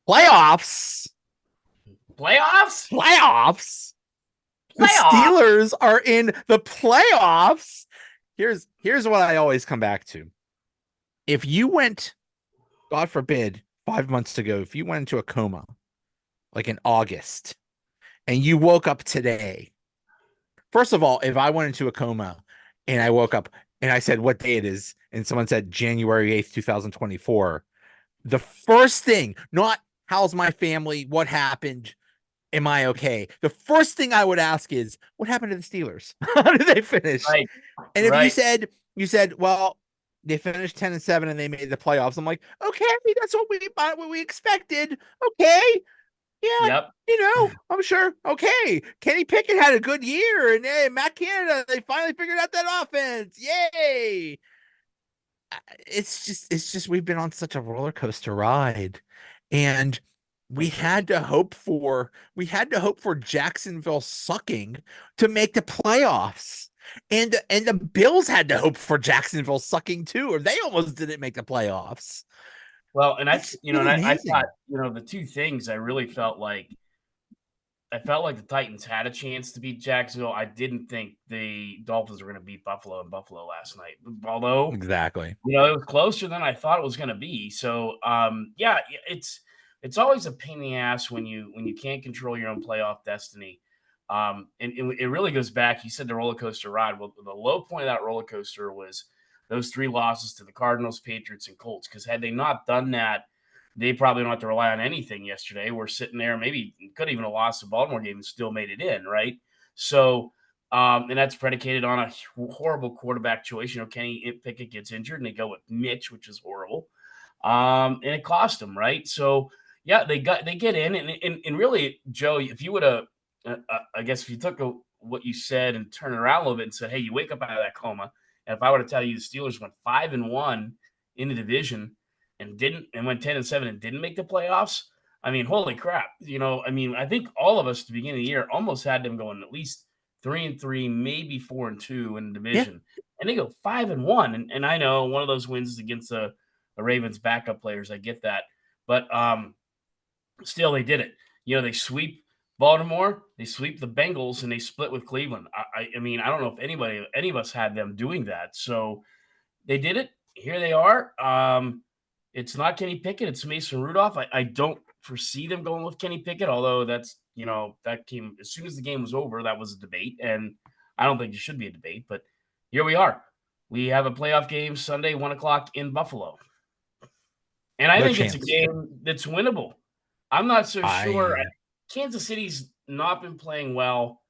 Playoffs. Playoffs? Playoffs. The Playoffs? Steelers are in the playoffs. Here's what I always come back to. If you went, God forbid, 5 months ago, if you went into a coma like in August and you woke up today, first of all, if I went into a coma and I woke up and I said what day it is, and someone said January 8th, 2024, the first thing, not how's my family, what happened, am I okay? The first thing I would ask is, what happened to the Steelers? How did they finish? Right, And if right. you said, well, they finished 10-7 and they made the playoffs. I'm like, okay, that's what we expected. Okay, yeah, Yep. I'm sure. Okay, Kenny Pickett had a good year, and hey, Matt Canada, they finally figured out that offense. Yay! It's just we've been on such a roller coaster ride, and we had to hope for Jacksonville sucking to make the playoffs. And the Bills had to hope for Jacksonville sucking too, or they almost didn't make the playoffs. Well, and It's that's been and I thought, amazing. the two things I really felt like I felt like the Titans had a chance to beat Jacksonville. I didn't think the Dolphins were going to beat Buffalo in Buffalo last night. Although, Exactly. it was closer than I thought it was going to be. So, yeah, it's always a pain in the ass when you can't control your own playoff destiny. And it really goes back. You said the roller coaster ride. Well, the low point of that roller coaster was those three losses to the Cardinals, Patriots, and Colts. Because had they not done that, they probably don't have to rely on anything yesterday. We're sitting there, maybe could even have lost the Baltimore game and still made it in, right? So, and that's predicated on a horrible quarterback choice. Kenny Pickett gets injured and they go with Mitch, which is horrible. And it cost them, right? So, yeah, they get in. And really, Joe, if you would have, I guess if you took what you said and turned it around a little bit and said, hey, you wake up out of that coma. And if I were to tell you the Steelers went 5-1 in the division, and went 10-7 and didn't make the playoffs. I mean, holy crap. I think all of us at the beginning of the year almost had them going at least 3-3, maybe 4-2 in the Yeah, division. And they go 5-1. And I know one of those wins is against the Ravens backup players. I get that. But still they did it. They sweep Baltimore, they sweep the Bengals, and they split with Cleveland. I mean, I don't know if any of us had them doing that. So they did it. Here they are. It's not Kenny Pickett. It's Mason Rudolph. I don't foresee them going with Kenny Pickett, although that came as soon as the game was over. That was a debate, and I don't think it should be a debate. But here we are. We have a playoff game Sunday, 1 o'clock in Buffalo, and I no think it's a chance. game that's winnable. I'm not so sure. I Kansas City's not been playing well,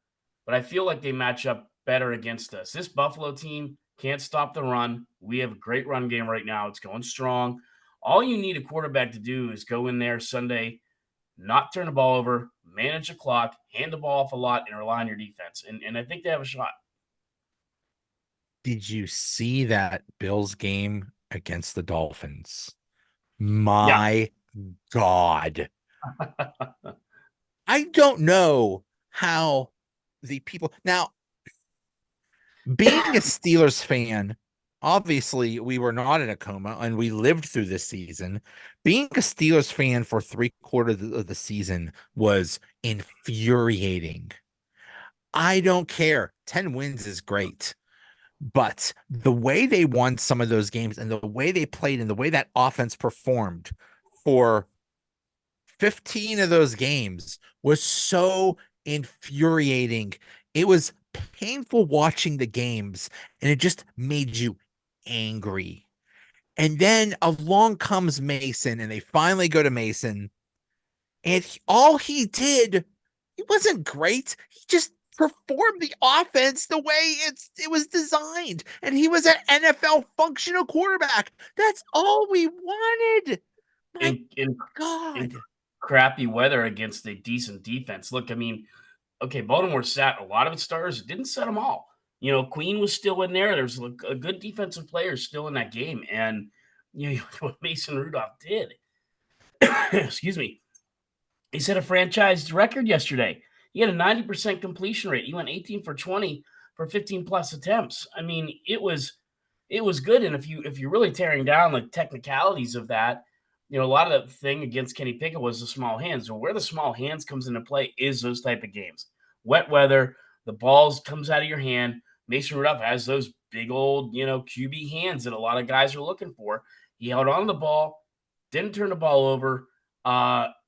but I feel like they match up better against us. This Buffalo team can't stop the run. We have a great run game right now. It's going strong. All you need a quarterback to do is go in there Sunday, not turn the ball over, manage the clock, hand the ball off a lot, and rely on your defense. And I think they have a shot. Did you see that Bills game against the Dolphins? Yeah. My God. I don't know how the people now, being a Steelers fan, obviously we were not in a coma and we lived through this season. Being a Steelers fan for 3/4 of the season was infuriating. I don't care. 10 wins is great. But the way they won some of those games and the way they played and the way that offense performed for 15 of those games was so infuriating. It was painful watching the games and it just made you angry. And then along comes Mason and they finally go to Mason. And all he did, it wasn't great. He just performed the offense the way it was designed. And he was an NFL functional quarterback. That's all we wanted. My In, in, in God. crappy weather against a decent defense. Look, I mean, okay, Baltimore sat a lot of its stars. It didn't set them all. Queen was still in there. There's a good defensive player still in that game. And, what Mason Rudolph did, excuse me, he set a franchise record yesterday. He had a 90% completion rate. He went 18 for 20 for 15 plus attempts. I mean, it was good. And if you're really tearing down the technicalities of that, a lot of the thing against Kenny Pickett was the small hands. So where the small hands comes into play is those type of games. Wet weather, the balls comes out of your hand. Mason Rudolph has those big old, QB hands that a lot of guys are looking for. He held on to the ball, didn't turn the ball over.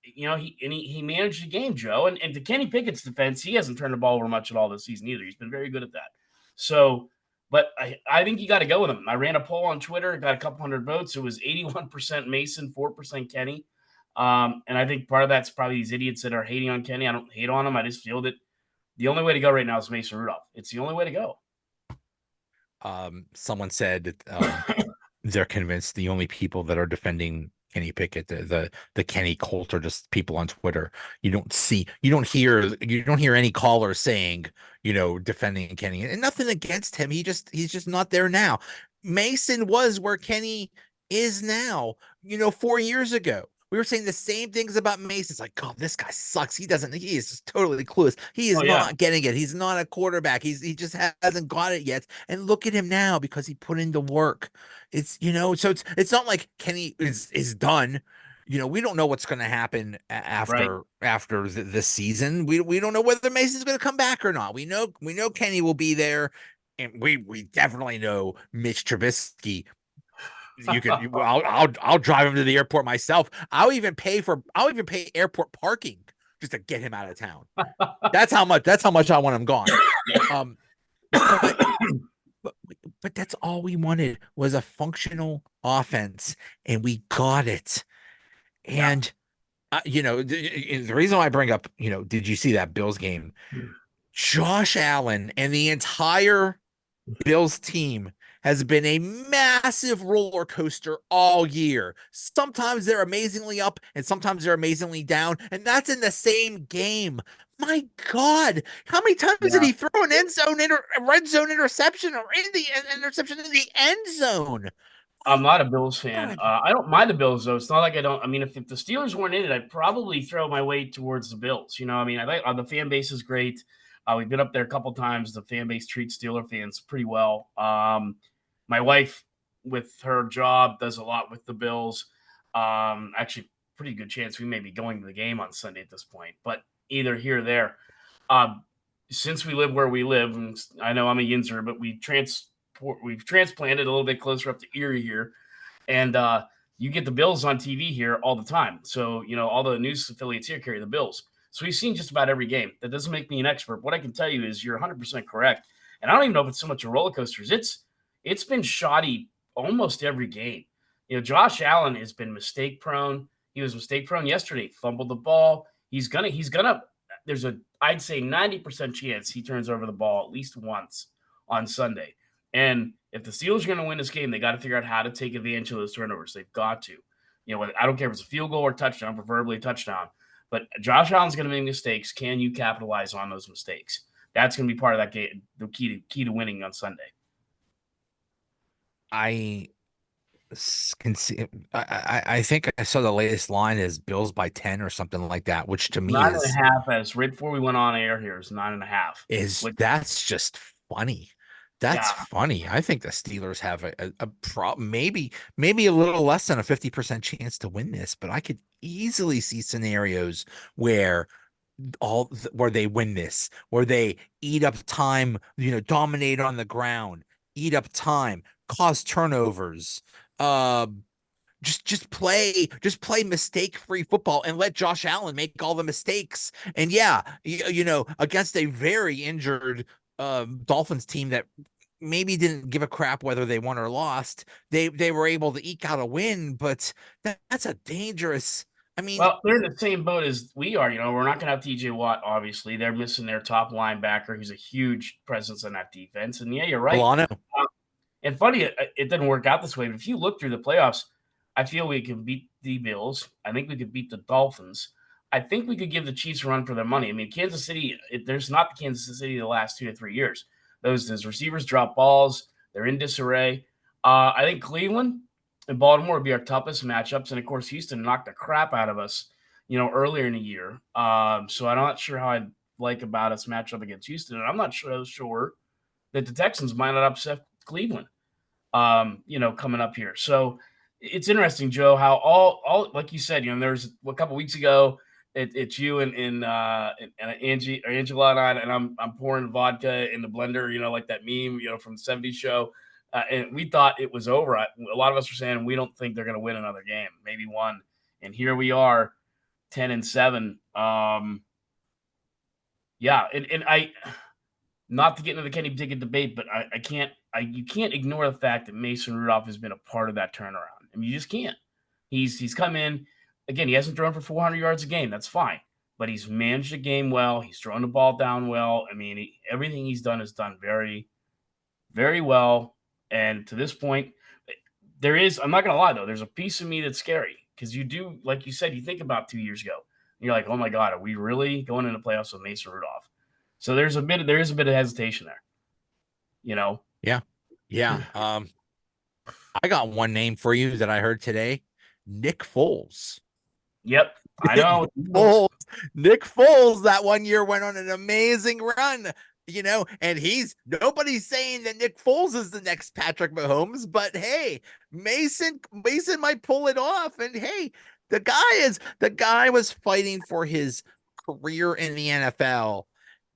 He managed the game, Joe. And to Kenny Pickett's defense, he hasn't turned the ball over much at all this season either. He's been very good at that. So, but I think you got to go with him. I ran a poll on Twitter, got a couple hundred votes. It was 81% Mason, 4% Kenny. And I think part of that's probably these idiots that are hating on Kenny. I don't hate on him. I just feel that the only way to go right now is Mason Rudolph. It's the only way to go. Someone said they're convinced the only people that are defending Kenny Pickett, the Kenny cult, are just people on Twitter. You don't hear any callers saying, defending Kenny, and nothing against him. He's just not there now. Mason was where Kenny is now, 4 years ago. We were saying the same things about Mason. It's like, God, this guy sucks. He is just totally clueless. He is Oh, yeah. not getting it. He's not a quarterback. He just hasn't got it yet. And look at him now because he put in the work. So it's not like Kenny is done. We don't know what's going to happen Right. after this season. We don't know whether Mason's going to come back or not. We know Kenny will be there, and we definitely know Mitch Trubisky. I'll drive him to the airport myself. I'll even pay airport parking just to get him out of town. That's how much I want him gone. Um, but but that's all we wanted was a functional offense, and we got it. Yeah. And the reason why I bring up, did you see that Bills game? Josh Allen and the entire Bills team has been a massive roller coaster all year. Sometimes they're amazingly up and sometimes they're amazingly down, and that's in the same game. My God, how many times did Yeah. he throw an red zone interception, or in the interception in the end zone? I'm My not a Bills fan. God. I don't mind the Bills though. It's not like I don't. I mean, if the Steelers weren't in it, I'd probably throw my weight towards the Bills. I mean, I like the fan base is great. We've been up there a couple times. The fan base treats Steeler fans pretty well. My wife, with her job, does a lot with the Bills. Actually, pretty good chance we may be going to the game on Sunday at this point. But either here or there, um, since we live where we live, and I know I'm a Yinzer, but we've transplanted a little bit closer up to Erie here, and you get the Bills on TV here all the time. So all the news affiliates here carry the Bills. So we've seen just about every game. That doesn't make me an expert. What I can tell you is you're 100% correct, and I don't even know if it's so much a roller coasters. It's been shoddy almost every game. Josh Allen has been mistake prone. He was mistake prone yesterday. Fumbled the ball. He's gonna. There's I'd say 90% chance he turns over the ball at least once on Sunday. And if the Steelers are going to win this game, they got to figure out how to take advantage of those turnovers. They've got to. I don't care if it's a field goal or touchdown, preferably a touchdown. But Josh Allen's going to make mistakes. Can you capitalize on those mistakes? That's going to be part of that game, the key to winning on Sunday. I can see. I think I saw the latest line is Bills by 10 or something like that, which to me Nine and a half, as right before we went on air here, is 9.5. is Which, that's just funny. That's yeah, funny. I think the Steelers have a problem, maybe a little less than a 50% chance to win this, but I could easily see scenarios where where they win this, where they eat up time, dominate on the ground, eat up time, cause turnovers, uh, just play mistake-free football and let Josh Allen make all the mistakes. And yeah, against a very injured Dolphins team that maybe didn't give a crap whether they won or lost, they were able to eke out a win, but that's a dangerous. I mean, well, they're in the same boat as we are. We're not going to have TJ Watt, obviously. They're missing their top linebacker, who's a huge presence on that defense. And yeah, you're right. Milano. And funny, it didn't work out this way. But if you look through the playoffs, I feel we can beat the Bills. I think we could beat the Dolphins. I think we could give the Chiefs a run for their money. I mean, Kansas City, there's not the Kansas City the last 2 to 3 years. Those receivers drop balls. They're in disarray. I think Cleveland and Baltimore would be our toughest matchups. And, of course, Houston knocked the crap out of us, earlier in the year. So I'm not sure how I'd like about us matchup against Houston. And I'm not sure that the Texans might not upset Cleveland, coming up here. So it's interesting, Joe, how all like you said, there's a couple weeks ago, it's you and Angie or Angela and I'm pouring vodka in the blender, like that meme, from the '70s show, and we thought it was over. A lot of us were saying we don't think they're going to win another game, maybe one, and here we are, 10-7. Yeah, and I not to get into the Kenny Pickett debate, but I can't you can't ignore the fact that Mason Rudolph has been a part of that turnaround. I mean, you just can't. He's come in again. He hasn't thrown for 400 yards a game. That's fine, but he's managed the game well. He's thrown the ball down well. I mean, everything he's done is done very, very well. And to this point, there is. I'm not gonna lie though. There's a piece of me that's scary because you do, like you said, you think about 2 years ago. And you're like, oh my god, are we really going into playoffs with Mason Rudolph? So there is a bit of hesitation there. You know, Yeah. Yeah. I got one name for you that I heard today. Nick Foles. Yep, I Nick know. Foles. Nick Foles that one year went on an amazing run, and nobody's saying that Nick Foles is the next Patrick Mahomes, but hey, Mason might pull it off. And hey, the guy was fighting for his career in the NFL,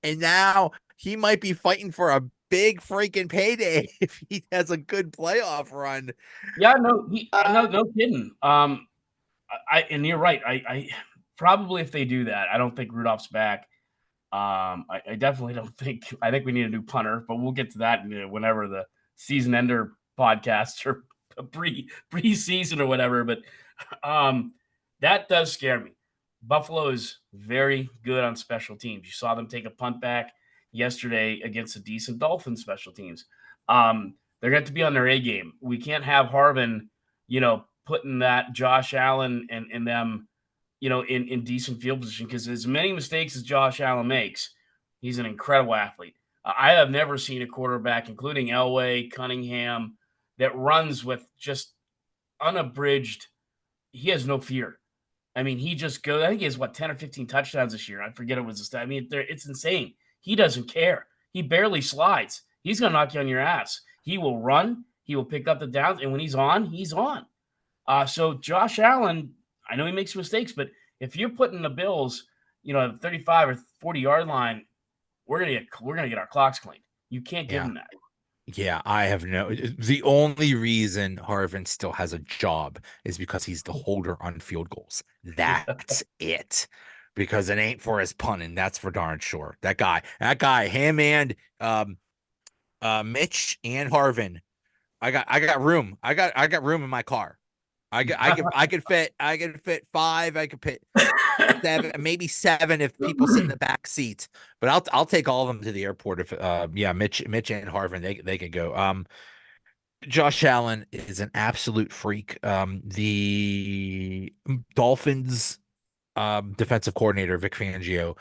and now he might be fighting for a big freaking payday if he has a good playoff run. Yeah, no, no kidding. And you're right. I probably if they do that, I don't think Rudolph's back. I definitely don't think. I think we need a new punter, but we'll get to that whenever the season ender podcast or pre-season or whatever. But that does scare me. Buffalo is very good on special teams. You saw them take a punt back yesterday against a decent Dolphins special teams. They're going to be on their A game. We can't have Harvin, putting that Josh Allen and them, in decent field position because as many mistakes as Josh Allen makes, he's an incredible athlete. I have never seen a quarterback, including Elway, Cunningham, that runs with just unabridged. He has no fear. I mean, he just goes. I think he has 10 or 15 touchdowns this year. I forget it was a stat. I mean, it's insane. He doesn't care. He barely slides. He's going to knock you on your ass. He will run. He will pick up the downs, and when he's on, he's on. So Josh Allen, I know he makes mistakes, but if you're putting the Bills, at the 35 or 40-yard line, we're gonna get our clocks cleaned. You can't give Yeah. them that. Yeah, the only reason Harvin still has a job is because he's the holder on field goals. That's it. Because it ain't for his punting, that's for darn sure. That guy, him and Mitch and Harvin. I got room. I got room in my car. I could fit five. I could fit seven, maybe seven if people sit in the back seat. But I'll take all of them to the airport if yeah, Mitch and Harvin they could go. Josh Allen is an absolute freak. The Dolphins defensive coordinator Vic Fangio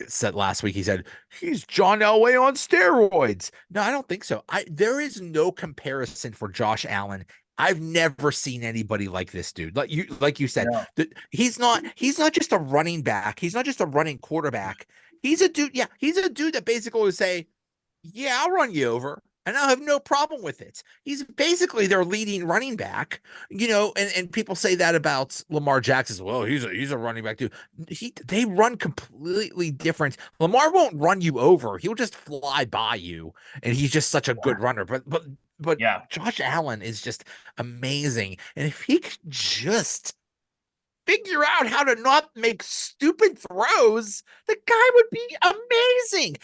said last week, he said he's John Elway on steroids. No, I don't think so. There is no comparison for Josh Allen. I've never seen anybody like this dude. Like you said, Yeah. he's not just a running back. He's not just a running quarterback. He's a dude. Yeah, he's a dude that basically would say, yeah, I'll run you over. And I'll have no problem with it. He's basically their leading running back, and people say that about Lamar Jackson. Well, he's a running back too. They run completely different. Lamar won't run you over. He'll just fly by you, and he's just such a good runner. But Yeah. Josh Allen is just amazing. And if he could just figure out how to not make stupid throws, the guy would be amazing.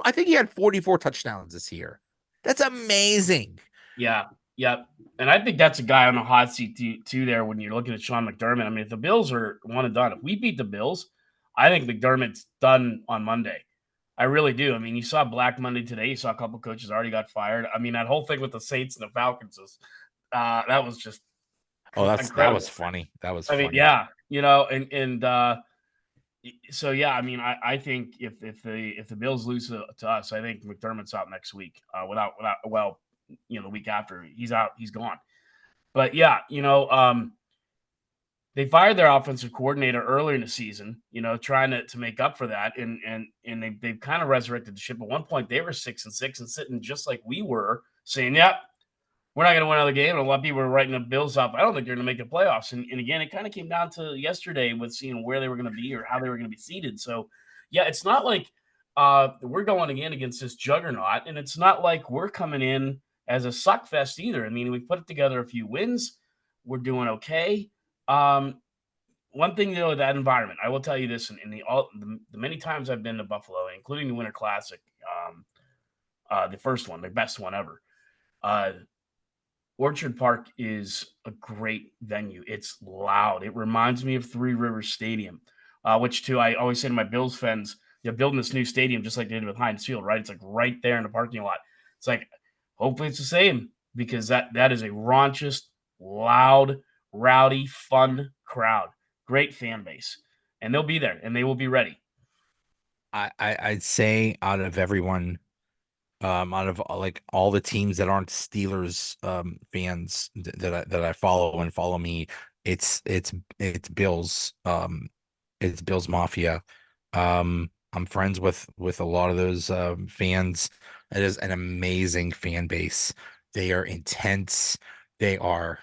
I think he had 44 touchdowns this year. That's amazing. Yeah. Yep. And I think that's a guy on the hot seat too there when you're looking at Sean McDermott. I mean, if the Bills are one and done, if we beat the Bills, I think McDermott's done on Monday. I really do. I mean, you saw Black Monday today. You saw a couple coaches already got fired. I mean, that whole thing with the Saints and the Falcons that was just Oh, that was incredible. funny. That was I mean, funny. yeah, and so yeah, I mean, I think if the Bills lose to us, I think McDermott's out next week. Without the week after he's out, he's gone. But yeah, they fired their offensive coordinator earlier in the season, trying to make up for that, and they've kind of resurrected the ship. At one point, they were 6-6 and sitting just like we were, saying, "Yep, we're not going to win another game. And a lot of people are writing the Bills up. I don't think they're going to make the playoffs. And again, it kind of came down to yesterday with seeing where they were going to be or how they were going to be seated. So, yeah, it's not like we're going again against this juggernaut. And it's not like we're coming in as a suck fest either. I mean, we've put together a few wins. We're doing okay. Um, One thing, that environment, I will tell you this in the many times I've been to Buffalo, including the Winter Classic, the first one, the best one ever. Uh, Orchard Park is a great venue. It's loud. It reminds me of Three Rivers Stadium, which too I always say to my Bills fans, they're building this new stadium just like they did with Heinz Field, right? It's like right there in the parking lot. It's like hopefully it's the same because that is a raunchous, loud, rowdy, fun crowd. Great fan base, and they'll be there and they will be ready. I'd say out of everyone, out of like all the teams that aren't Steelers fans that I follow and follow me, it's Bills. It's Bills Mafia. I'm friends with a lot of those fans. It is an amazing fan base. They are intense. They are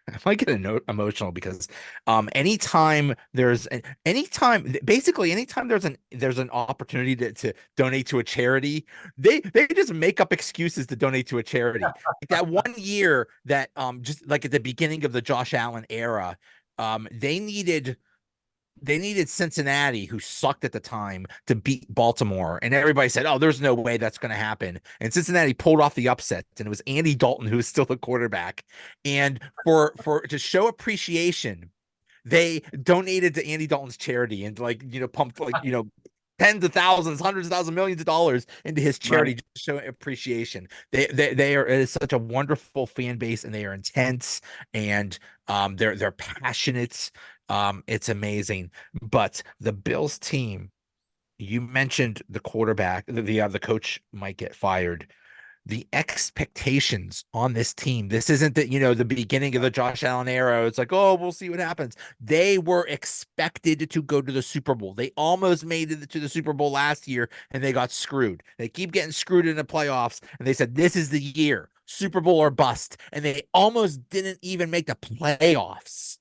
I might get emotional because anytime there's an opportunity to donate to a charity, they just make up excuses to donate to a charity. Like that one year that just like at the beginning of the Josh Allen era, they needed Cincinnati, who sucked at the time, to beat Baltimore. And everybody said, oh, there's no way that's going to happen. And Cincinnati pulled off the upset. And it was Andy Dalton, who was still the quarterback. And for to show appreciation, they donated to Andy Dalton's charity and pumped tens of thousands, hundreds of thousands, millions of dollars into his charity Right. just to show appreciation. They are, it is such a wonderful fan base, and they are intense, and they're passionate. It's amazing. But the Bills team, you mentioned the quarterback, the coach might get fired. The expectations on this team. This isn't the beginning of the Josh Allen era. It's like, oh, we'll see what happens. They were expected to go to the Super Bowl. They almost made it to the Super Bowl last year and they got screwed. They keep getting screwed in the playoffs. And they said, this is the year, Super Bowl or bust. And they almost didn't even make the playoffs.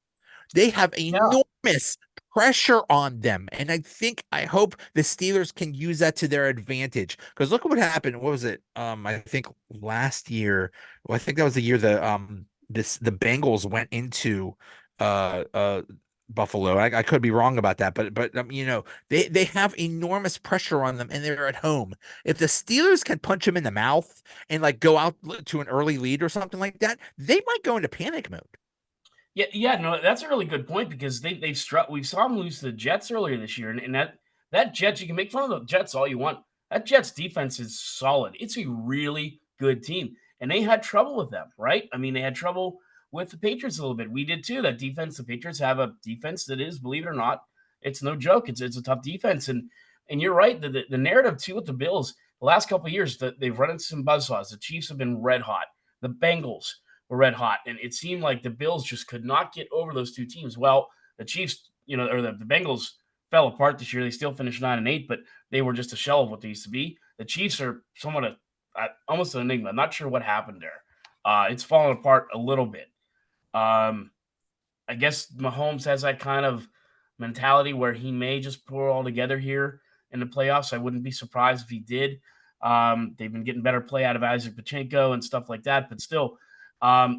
They have Yeah. enormous pressure on them. And I hope the Steelers can use that to their advantage. Because look at what happened. What was it? I think last year, well, I think that was the year the Bengals went into Buffalo. I could be wrong about that, but they have enormous pressure on them and they're at home. If the Steelers can punch them in the mouth and like go out to an early lead or something like that, they might go into panic mode. Yeah, yeah, no, that's a really good point because they've struck. We saw them lose to the Jets earlier this year, and that Jets, you can make fun of the Jets all you want. That Jets defense is solid. It's a really good team, and they had trouble with them, right? I mean, they had trouble with the Patriots a little bit. We did too. That defense, the Patriots have a defense that is, believe it or not, it's no joke. It's a tough defense, and you're right. The narrative too with the Bills the last couple of years that they've run into some buzzsaws. The Chiefs have been red hot. The Bengals were red hot. And it seemed like the Bills just could not get over those two teams. Well, the Chiefs, or the Bengals fell apart this year. They still finished 9-8, but they were just a shell of what they used to be. The Chiefs are somewhat almost an enigma. I'm not sure what happened there. It's fallen apart a little bit. I guess Mahomes has that kind of mentality where he may just pull it all together here in the playoffs. I wouldn't be surprised if he did. They've been getting better play out of Isaac Pachenko and stuff like that, but still,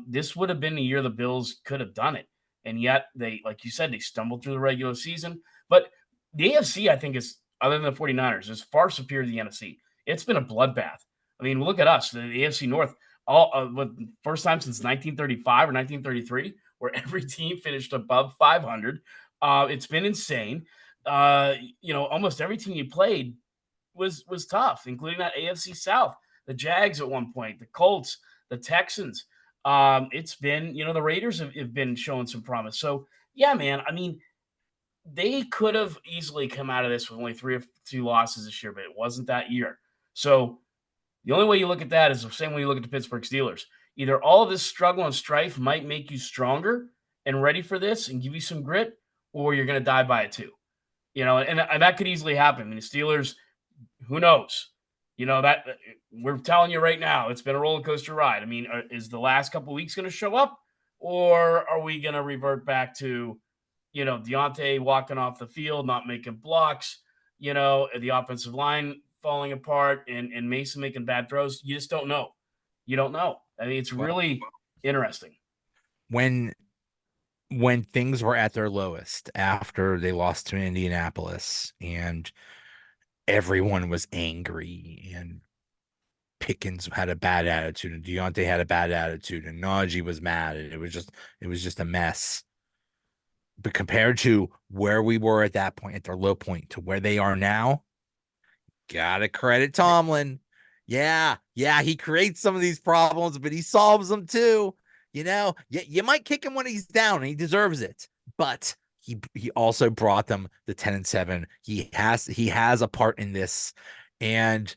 this would have been the year the Bills could have done it. And yet they, like you said, they stumbled through the regular season. But the AFC, I think, is other than the 49ers, is far superior to the NFC. It's been a bloodbath. I mean, look at us, the AFC North, all first time since 1935 or 1933, where every team finished above 500. It's been insane. Almost every team you played was tough, including that AFC South. The Jags at one point, the Colts, the Texans. It's been, the Raiders have been showing some promise. So yeah, man. I mean, they could have easily come out of this with only 3 or 2 losses this year, but it wasn't that year. So the only way you look at that is the same way you look at the Pittsburgh Steelers. Either all of this struggle and strife might make you stronger and ready for this and give you some grit, or you're going to die by it too. And that could easily happen. I mean, the Steelers, who knows? That we're telling you right now, it's been a roller coaster ride. I mean, is the last couple of weeks going to show up, or are we going to revert back to, Deontay walking off the field, not making blocks, the offensive line falling apart, and Mason making bad throws? You just don't know. You don't know. I mean, it's Well, really interesting. when things were at their lowest after they lost to Indianapolis and everyone was angry and Pickens had a bad attitude and Deontay had a bad attitude and Najee was mad and it was just a mess. But compared to where we were at that point, at their low point, to where they are now, gotta credit Tomlin. Yeah, he creates some of these problems, but he solves them too. You might kick him when he's down, and he deserves it. But he also brought them the 10-7. He has a part in this, and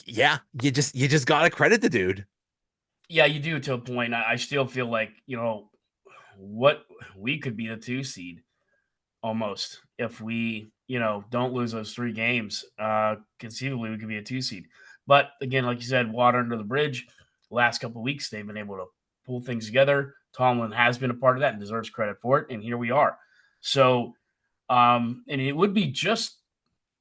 yeah, you just gotta credit the dude. Yeah, you do to a point. I still feel like, what we could be the 2 seed almost if we, don't lose those 3 games. Conceivably, we could be a 2 seed. But again, like you said, water under the bridge. Last couple of weeks, they've been able to pull things together. Tomlin has been a part of that and deserves credit for it. And here we are. So, and it would be just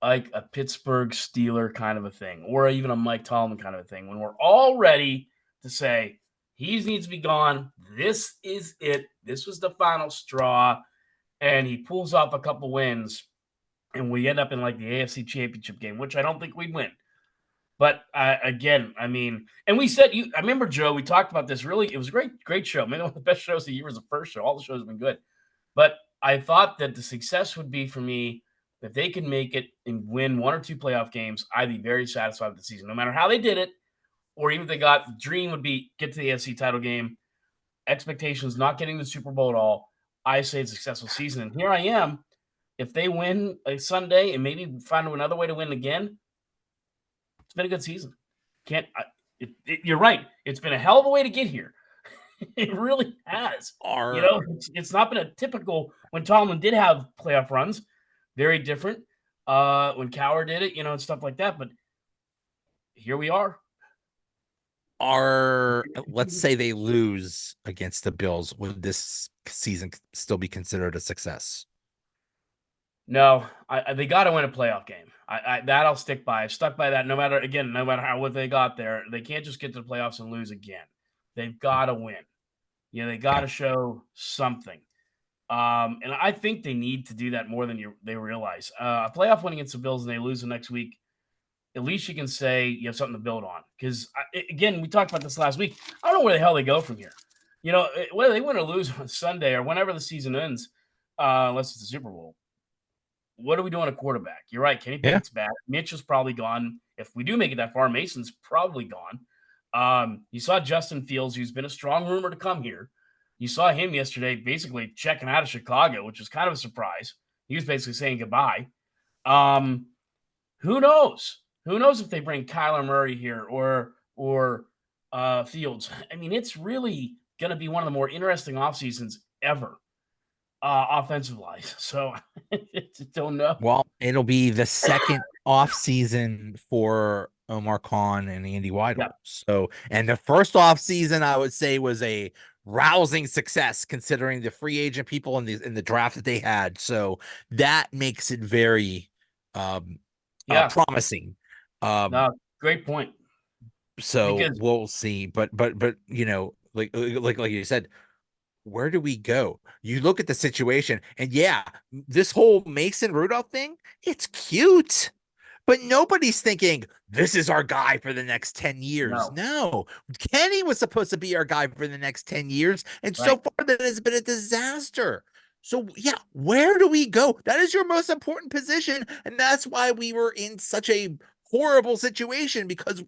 like a Pittsburgh Steeler kind of a thing, or even a Mike Tomlin kind of a thing, when we're all ready to say he needs to be gone. This is it. This was the final straw, and he pulls off a couple wins, and we end up in like the AFC Championship game, which I don't think we'd win. But again, I mean, and we said I remember Joe. We talked about this. Really, it was a great show. Maybe one of the best shows of the year was the first show. All the shows have been good, but I thought that the success would be for me if they could make it and win 1 or 2 playoff games. I'd be very satisfied with the season, no matter how they did it, or even if they got the dream would be get to the AFC title game. Expectations not getting the Super Bowl at all. I say it's a successful season, and here I am. If they win a Sunday and maybe find another way to win again, it's been a good season. You're right. It's been a hell of a way to get here. It really has. Are It's not been a typical when Tomlin did have playoff runs, very different. When Cowher did it, and stuff like that. But here we are. let's say they lose against the Bills, would this season still be considered a success? No, they got to win a playoff game. That I'll stick by. I've stuck by that. No matter how what they got there, they can't just get to the playoffs and lose again. They've got to win. They got Yeah. to show something. And I think they need to do that more than they realize. A playoff win against the Bills and they lose the next week, at least you can say you have something to build on. Because, again, we talked about this last week. I don't know where the hell they go from here. Whether they win or lose on Sunday or whenever the season ends, unless it's the Super Bowl, what are we doing at quarterback? You're right. Kenny Yeah. Pickett's back. Mitch is probably gone. If we do make it that far, Mason's probably gone. You saw Justin Fields, who's been a strong rumor to come here. You saw him yesterday basically checking out of Chicago, which was kind of a surprise. He was basically saying goodbye. Who knows? Who knows if they bring Kyler Murray here or Fields? I mean, it's really going to be one of the more interesting off seasons ever, offensive wise. So I don't know. Well, it'll be the second off season for Omar Khan and Andy Yeah, Weidel. So, and the first off season I would say was a rousing success considering the free agent people in the draft that they had. So that makes it very yeah. promising. Um, No, great point. so Because we'll see. But like you said, where do we go? You look at the situation, and yeah, this whole Mason Rudolph thing, it's cute, but nobody's thinking this is our guy for the next 10 years. no, No, Kenny was supposed to be our guy for the next 10 years, and so right. far that has been a disaster. So yeah, where do we go? That is your most important position, and that's why we were in such a horrible situation because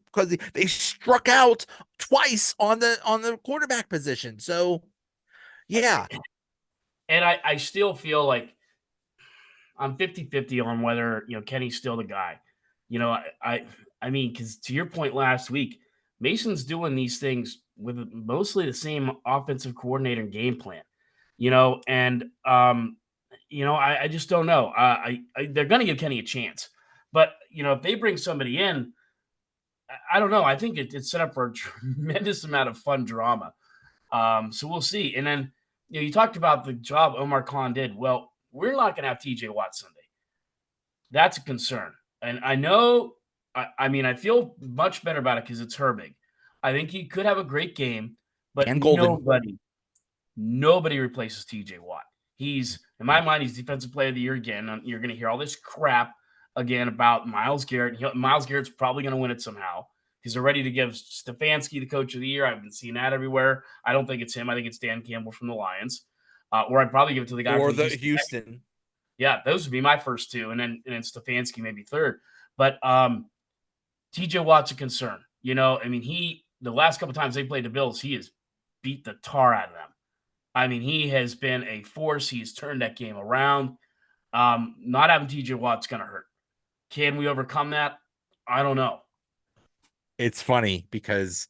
they struck out twice on the quarterback position. So yeah, And I still feel like I'm 50-50 on whether, Kenny's still the guy. I mean, because to your point last week, Mason's doing these things with mostly the same offensive coordinator and game plan, and I just don't know. They're going to give Kenny a chance, But if they bring somebody in, I don't know. I think it's set up for a tremendous amount of fun drama. So we'll see. And then you talked about the job Omar Khan did. Well, we're not going to have TJ Watt Sunday. That's a concern. And I know, I mean, I feel much better about it because it's Herbig. I think he could have a great game, but And Golden. nobody replaces TJ Watt. He's, in my mind, he's Defensive Player of the Year again. You're going to hear all this crap again about Myles Garrett. Myles Garrett's probably going to win it somehow because they're ready to give Stefanski the Coach of the Year. I've been seeing that everywhere. I don't think it's him. I think it's Dan Campbell from the Lions. Or I'd probably give it to the guy Or from the Houston. Houston. Yeah, those would be my first two, and then Stefanski maybe third. But TJ Watt's a concern. I mean, the last couple times they played the Bills, he has beat the tar out of them. I mean, he has been a force. He's turned that game around. Not having TJ Watt's going to hurt. Can we overcome that? I don't know. It's funny because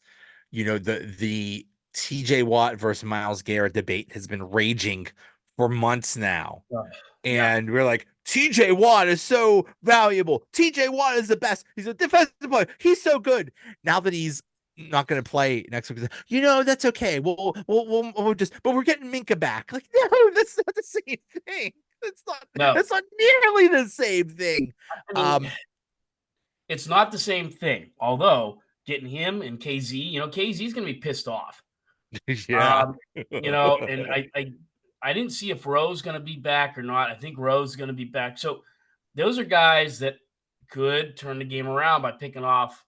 the TJ Watt versus Myles Garrett debate has been raging for months now. Yeah. And we're like, TJ Watt is so valuable. TJ Watt is the best. He's a defensive player. He's so good. Now that he's not going to play next week, that's okay. We'll just, but we're getting Minka back. Like, no, that's not the same thing. No. That's not nearly the same thing. I mean, it's not the same thing. Although getting him and KZ, KZ's going to be pissed off. Yeah. And I didn't see if Rowe's going to be back or not. I think Rowe's going to be back. So those are guys that could turn the game around by picking off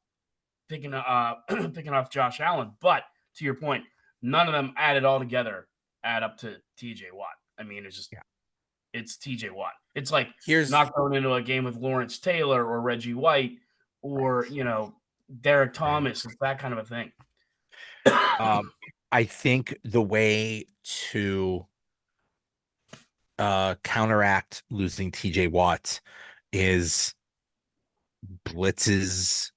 Josh Allen. But to your point, none of them added all together add up to TJ Watt. I mean, it's TJ Watt. It's like not going into a game with Lawrence Taylor or Reggie White or Derek Thomas. It's that kind of a thing. I think the way to counteract losing TJ Watt is blitzes.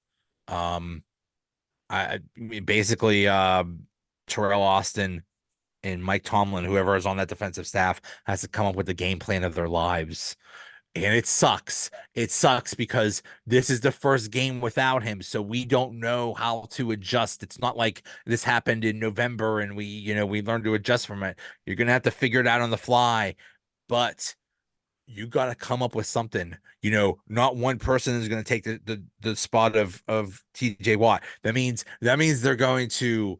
I basically Terrell Austin and Mike Tomlin, whoever is on that defensive staff, has to come up with the game plan of their lives. And it sucks. It sucks because this is the first game without him, so we don't know how to adjust. It's not like this happened in November and we learned to adjust from it. You're gonna have to figure it out on the fly, but you got to come up with something. Not one person is going to take the spot of TJ Watt. That means they're going to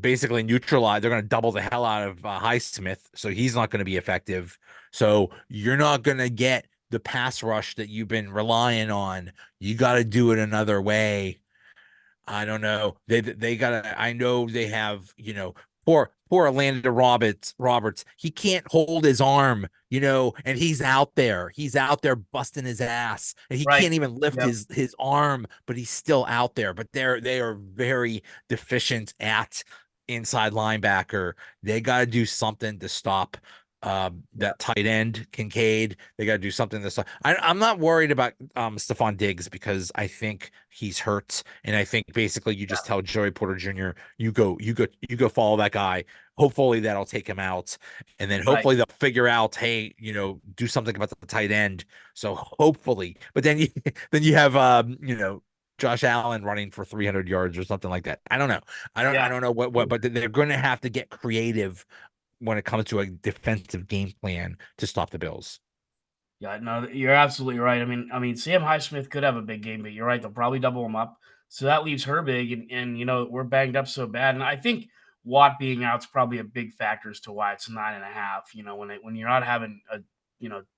basically neutralize. They're going to double the hell out of Highsmith, so he's not going to be effective. So you're not going to get the pass rush that you've been relying on. You got to do it another way. I don't know. They gotta. I know they have. Poor Orlando Roberts. He can't hold his arm. And he's out there. He's out there busting his ass, and he Right. can't even lift Yep. his arm. But he's still out there. But they are very deficient at inside linebacker. They got to do something to stop that tight end Kincaid. They got to do something this. I'm not worried about Stephon Diggs because I think he's hurt, and I think basically you just tell Joey Porter Jr. you go follow that guy. Hopefully that'll take him out, and then hopefully they'll figure out, hey, do something about the tight end. So hopefully, but then you have Josh Allen running for 300 yards or something like that. I don't know. I don't know what, but they're going to have to get creative when it comes to a defensive game plan to stop the Bills. Yeah, no, you're absolutely right. I mean, Sam Highsmith could have a big game, but you're right; they'll probably double him up. So that leaves Herbig, and we're banged up so bad. And I think Watt being out is probably a big factor as to why it's 9.5. When you're not having a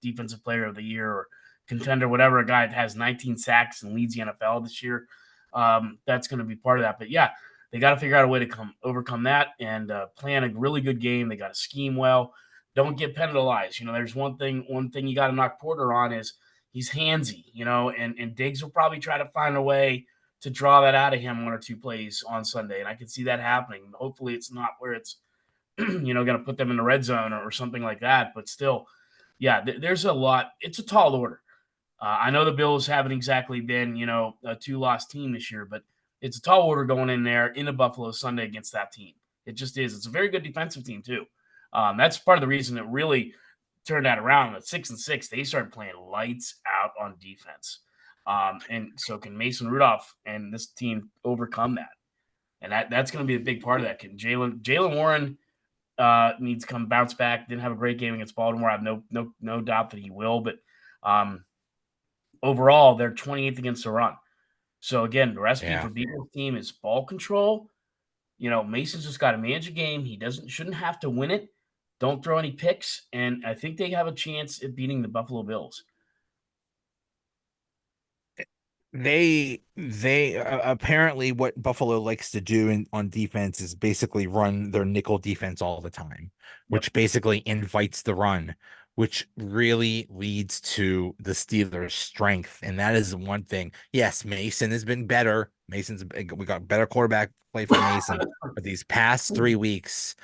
defensive player of the year or contender, whatever, a guy that has 19 sacks and leads the NFL this year, that's going to be part of that. But yeah, they got to figure out a way to overcome that and plan a really good game. They got to scheme well. Don't get penalized. There's one thing you got to knock Porter on is he's handsy, and Diggs will probably try to find a way to draw that out of him one or two plays on Sunday. And I can see that happening. Hopefully it's not where it's, going to put them in the red zone or something like that. But still, yeah, there's a lot. It's a tall order. I know the Bills haven't exactly been, a 2-loss team this year, but it's a tall order going in there into Buffalo Sunday against that team. It just is. It's a very good defensive team too. That's part of the reason it really turned that around. At 6-6, they started playing lights out on defense. And so can Mason Rudolph and this team overcome that? And that's going to be a big part of that. Can Jalen Warren needs to come bounce back? Didn't have a great game against Baltimore. I have no doubt that he will. But um, overall, they're 28th against the run. So again, the recipe Yeah. for beating this team is ball control. Mason's just got to manage a game. He shouldn't have to win it. Don't throw any picks, and I think they have a chance at beating the Buffalo Bills. They apparently what Buffalo likes to do on defense is basically run their nickel defense all the time, Yep. which basically invites the run, which really leads to the Steelers' strength. And that is one thing. Yes, Mason has been better. We got better quarterback play from Mason, but these past 3 weeks,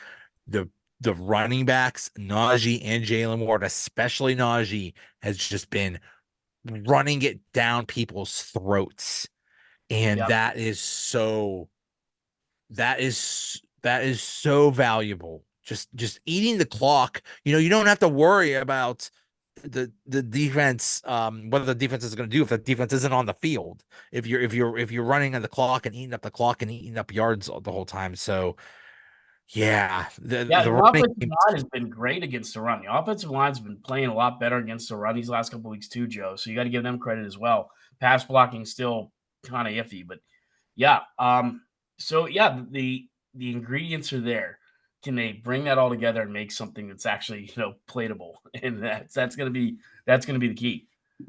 the the running backs, Najee and Jalen Ward, especially Najee, has just been running it down people's throats. And Yep. that is so valuable. Just eating the clock. You don't have to worry about the defense, what the defense is going to do if the defense isn't on the field. If you're running on the clock and eating up the clock and eating up yards the whole time. So yeah, the Yeah, the the running offensive game. line has been great against the run. The offensive line's been playing a lot better against the run these last couple weeks too, Joe. So you got to give them credit as well. Pass blocking still kind of iffy, but yeah. So yeah, the ingredients are there. Can they bring that all together and make something that's actually plateable? And that's gonna be the key.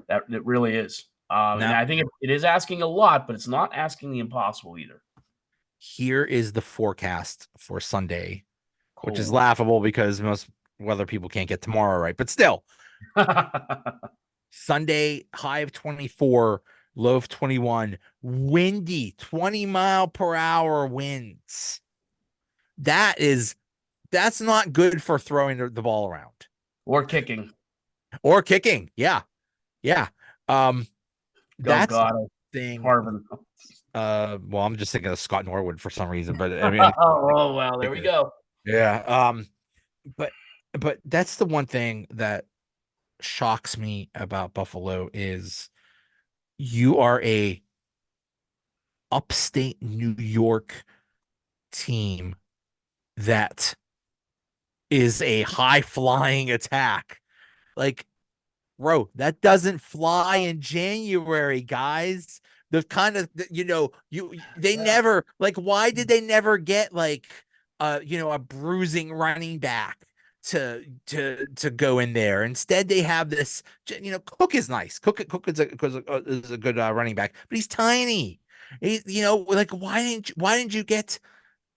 That really is. And Now, I think it is asking a lot, but it's not asking the impossible either. here is the forecast for Sunday, which is Cold. laughable because most weather people can't get tomorrow right. But still, Sunday, high of 24, low of 21, windy, 20-mile-per-hour winds. That's not good for throwing the ball around Or kicking. or kicking. Yeah. Yeah. Um, Go that's God, thing. Harvin. Well, I'm just thinking of Scott Norwood for some reason, but I mean, Oh, well, there we go. yeah. But that's the one thing that shocks me about Buffalo is you are a upstate New York team that is a high flying attack. Like, bro, that doesn't fly in January, guys. The kind of they Yeah. never like why did they never get like a bruising running back to go in there? Instead, they have this. Cook is nice. Cook is a good running back, but he's tiny. Like why didn't you get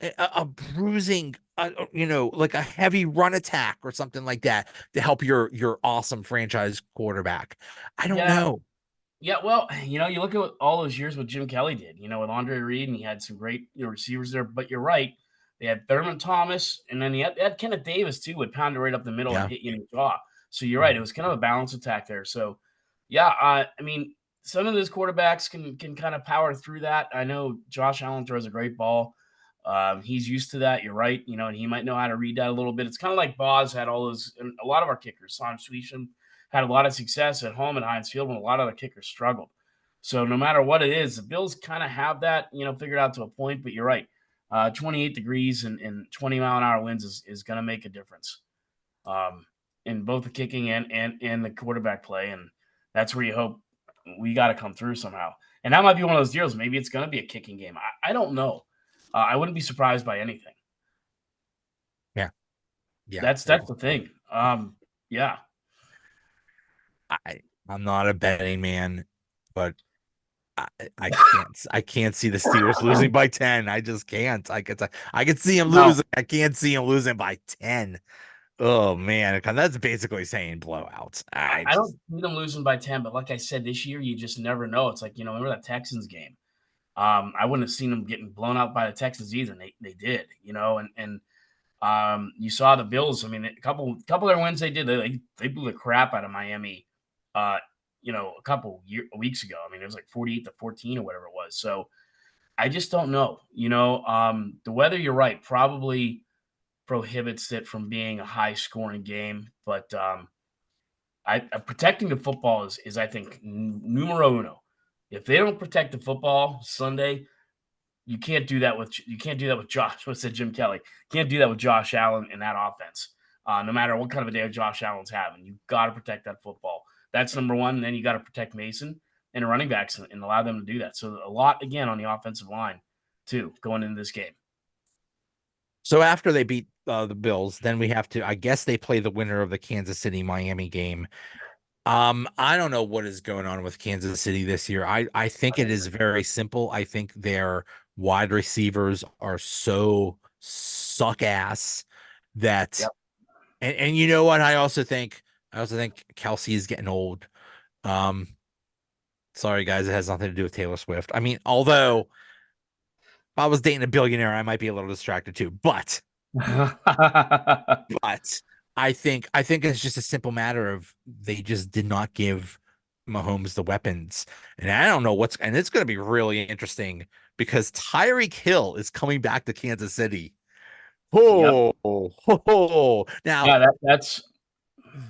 a bruising, like a heavy run attack or something like that to help your awesome franchise quarterback? I don't Yeah. know. Yeah. Well, you look at all those years what Jim Kelly did, with Andre Reed, and he had some great receivers there. But you're right. They had Thurman Thomas, and then they had Kenneth Davis, too, would pound it right up the middle and Yeah. hit you in the jaw. So you're right. It was kind of a balanced attack there. So, yeah, I mean, some of those quarterbacks can kind of power through that. I know Josh Allen throws a great ball. He's used to that. You're right. And he might know how to read that a little bit. It's kind of like Boz had all those, and a lot of our kickers, Sam Swisham, had a lot of success at home at Heinz Field when a lot of the kickers struggled. So no matter what it is, the Bills kind of have that, figured out to a point. But you're right. 28 degrees and 20-mile-an-hour winds is going to make a difference in both the kicking and the quarterback play. And that's where you hope we got to come through somehow. And that might be one of those deals. Maybe it's going to be a kicking game. I don't know. I wouldn't be surprised by anything. Yeah. Yeah. That's the thing. Yeah. I I'm not a betting man, but I, I can't see the Steelers losing by 10. I just can't. I can see him No, losing. I can't see him losing by 10. Oh man, 'cause that's basically saying blowouts. I I don't just see them losing by 10, but like I said, this year you just never know. It's like, remember that Texans game? I wouldn't have seen them getting blown out by the Texans either. And they did, and you saw the Bills. I mean, a couple of their wins they did. They blew the crap out of Miami. Uh, a weeks ago. I mean, it was like 48-14 or whatever it was. So I just don't know. The weather. You're right. Probably prohibits it from being a high scoring game, but protecting the football is I think numero uno. If they don't protect the football Sunday, you can't do that with Josh. What said Jim Kelly? Can't do that with Josh Allen in that offense. No matter what kind of a day Josh Allen's having, you got to protect that football. That's number one. And then you got to protect Mason and the running backs and allow them to do that. So a lot again on the offensive line too going into this game. So after they beat the Bills, then we have to, I guess they play the winner of the Kansas City Miami game. I don't know what is going on with Kansas City this year. I think it is very simple. I think their wide receivers are so suck ass that, Yep. and you know what? I also think Kelsey is getting old. Um, sorry guys, it has nothing to do with Taylor Swift. I mean, although if I was dating a billionaire, I might be a little distracted too, but I think it's just a simple matter of they just did not give Mahomes the weapons. And I don't know and it's going to be really interesting because Tyreek Hill is coming back to Kansas City. Yep. Now Yeah, that's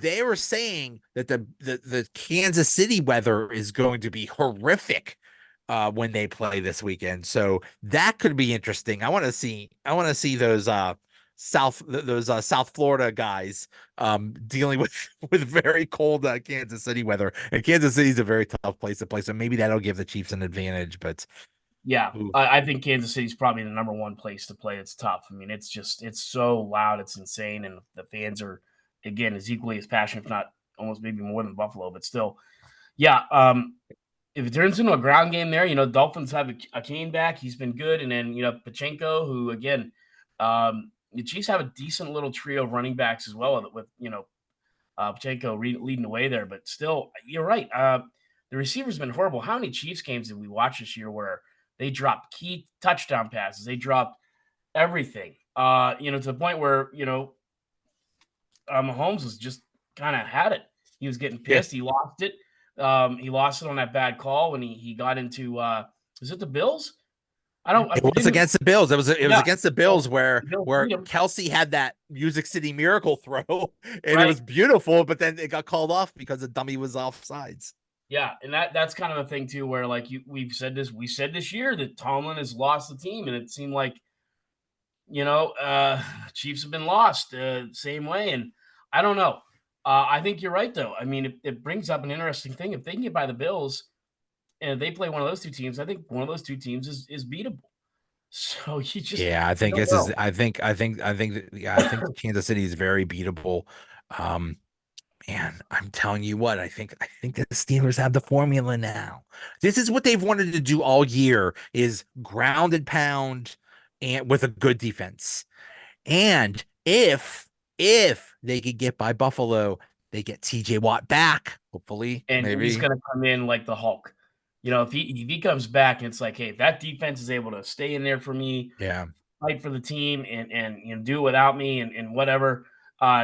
they were saying that the Kansas City weather is going to be horrific when they play this weekend. So that could be interesting. I want to see those South Florida guys dealing with with very cold Kansas City weather. And Kansas City is a very tough place to play. So maybe that'll give the Chiefs an advantage, but yeah. ooh, I think Kansas City's probably the number one place to play. It's tough. I mean, it's so loud, it's insane, and the fans are again as equally as passionate, if not almost maybe more than Buffalo, but still, yeah. If it turns into a ground game there, Dolphins have a Kane back. He's been good. And then, Pachenko, who, again, the Chiefs have a decent little trio of running backs as well with Pachenko leading the way there. But still, you're right. The receivers have been horrible. How many Chiefs games did we watch this year where they dropped key touchdown passes? They dropped everything, to the point where, Mahomes was just kind of had it. He was getting yeah, pissed. He lost it. He lost it on that bad call when he got into is it the Bills? I it was forget who. against the Bills. It was Yeah, against the so Bills where the Bills where beat him, Kelsey had that Music City Miracle throw, and it right? was beautiful, but then it got called off because the dummy was off sides. Yeah, and that's kind of a thing too, where like we said this year that Tomlin has lost the team, and it seemed like Chiefs have been lost same way, and I don't know. I think you're right though. I mean, it brings up an interesting thing. If they can get by the Bills and if they play one of those two teams, I think one of those two teams is beatable. So Yeah, I you think don't this is. know. Yeah, I think Kansas City is very beatable. Um, Man, I'm telling you what, I think the Steelers have the formula now. This is what they've wanted to do all year is ground and pound and with a good defense. And if they could get by Buffalo, they get TJ Watt back, hopefully, And he's maybe. going to come in like the Hulk. If he comes back, it's like, hey, if that defense is able to stay in there for me, Yeah. fight for the team, and do without me, and whatever,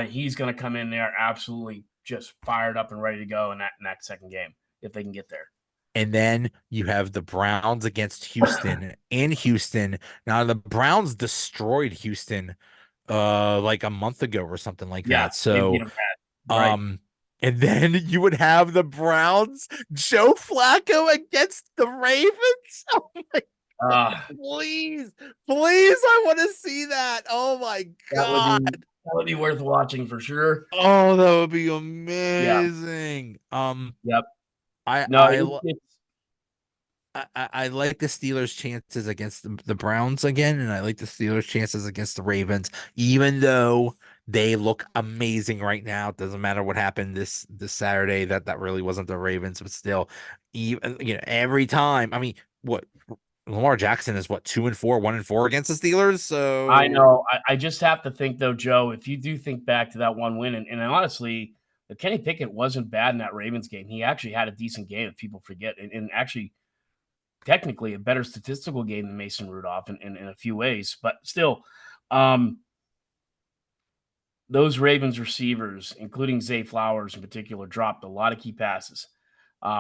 he's going to come in there absolutely just fired up and ready to go in that second game if they can get there. And then you have the Browns against Houston in Houston. Now the Browns destroyed Houston like a month ago or something like Yeah, that. they beat So him bad, right? Um, and then you would have the Browns, Joe Flacco against the Ravens. Oh my Uh, God, please, please, I want to see that. Oh my that would God. be that would be worth watching for sure. Oh, that would be Yeah. amazing. Yep. I No, I it, l- it's I like the Steelers' chances against the Browns again, and I like the Steelers' chances against the Ravens, even though they look amazing right now. It doesn't matter what happened this Saturday. That really wasn't the Ravens, but still, even every time. I mean, what Lamar Jackson is what 2-4, 1-4 against the Steelers. I So know. I just have to think though, Joe, if you do think back to that one win, and honestly, Kenny Pickett wasn't bad in that Ravens game. He actually had a decent game, if people forget, and actually technically a better statistical game than Mason Rudolph in a few ways. But still, um, those Ravens receivers, including Zay Flowers in particular, dropped a lot of key passes.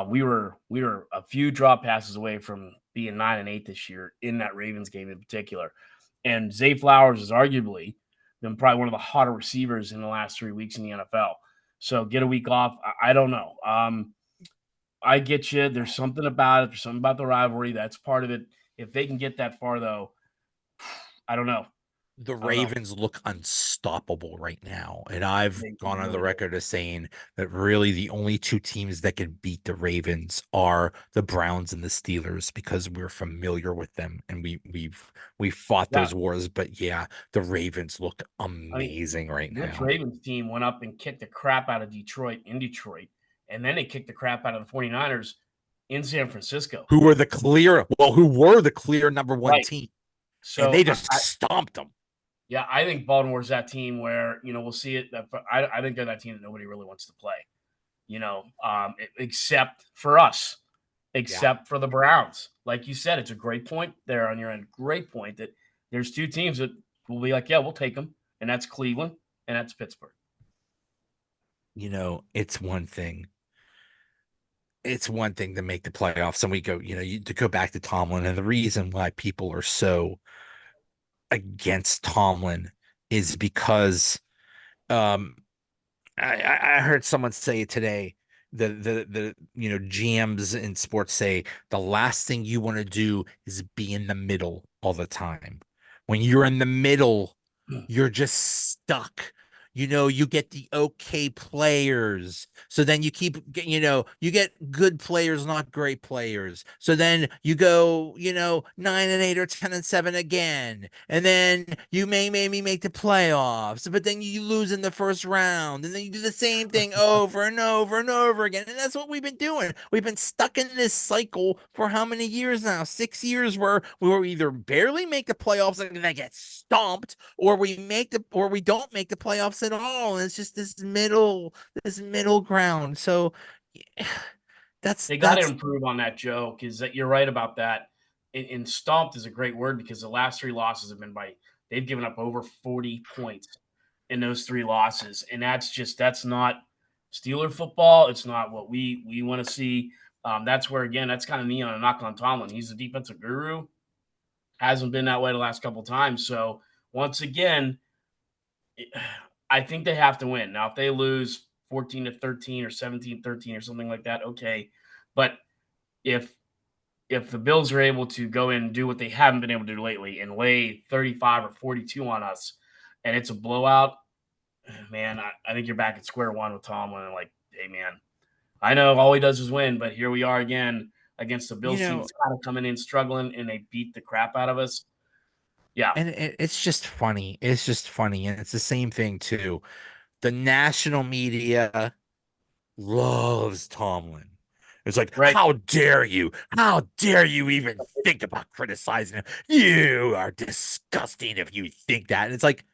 We were a few drop passes away from being 9-8 this year in that Ravens game in particular. And Zay Flowers has arguably been probably one of the hotter receivers in the last 3 weeks in the NFL. So get a week off. I don't know. I get you. There's something about it. There's something about the rivalry. That's part of it. If they can get that far, though, I don't know. The I don't know. Ravens look unstoppable right now. And I've They gone on the really do. record as saying that really the only two teams that can beat the Ravens are the Browns and the Steelers because we're familiar with them and we've fought Yeah. those wars. But yeah, the Ravens look I mean, amazing right this now. Ravens team went up and kicked the crap out of Detroit in Detroit, and then they kicked the crap out of the 49ers in San Francisco. Who were the clear number one Right. team, and So they just stomped them. yeah, I think Baltimore's that team where we'll see it. I think they're that team that nobody really wants to play. Except for us, Yeah. except for the Browns. Like you said, it's a great point there on your end. Great point that there's two teams that will be like, yeah, we'll take them, and that's Cleveland and that's Pittsburgh. It's one thing. It's one thing to make the playoffs, and we go, to go back to Tomlin, and the reason why people are so against Tomlin is because um I heard someone say today the GMs in sports say the last thing you want to do is be in the middle all the time. When you're in the middle, you're just stuck. You get the okay players. So then you get good players, not great players. So then you go, 9-8 or 10-7 again. And then you may maybe make the playoffs, but then you lose in the first round. And then you do the same thing over and over and over again. And that's what we've been doing. We've been stuck in this cycle for how many years now? 6 years where we were either barely make the playoffs and then get stomped, or we don't make the playoffs at all. And it's just this middle ground. So that's They got to that's improve on that, Joe, because you're right about that. And stomped is a great word because the last three losses have been they've given up over 40 points in those three losses, and that's not Steeler football. It's not what we want to see. That's where again, that's kind of me on a knock on Tomlin. He's the defensive guru. Hasn't been that way the last couple of times. So once again, I think they have to win. Now, if they lose 14-13 or 17-13 or something like that, okay. But if the Bills are able to go in and do what they haven't been able to do lately and lay 35 or 42 on us, and it's a blowout, man, I think you're back at square one with Tomlin. And like, hey, man, I know all he does is win, but here we are again against the you Bills team know that's kind of coming in struggling, and they beat the crap out of us. Yeah, and it's just funny. It's just funny, and it's the same thing too. The national media loves Tomlin. It's like, right. how dare you? How dare you even think about criticizing him? You are disgusting if you think that. And it's like,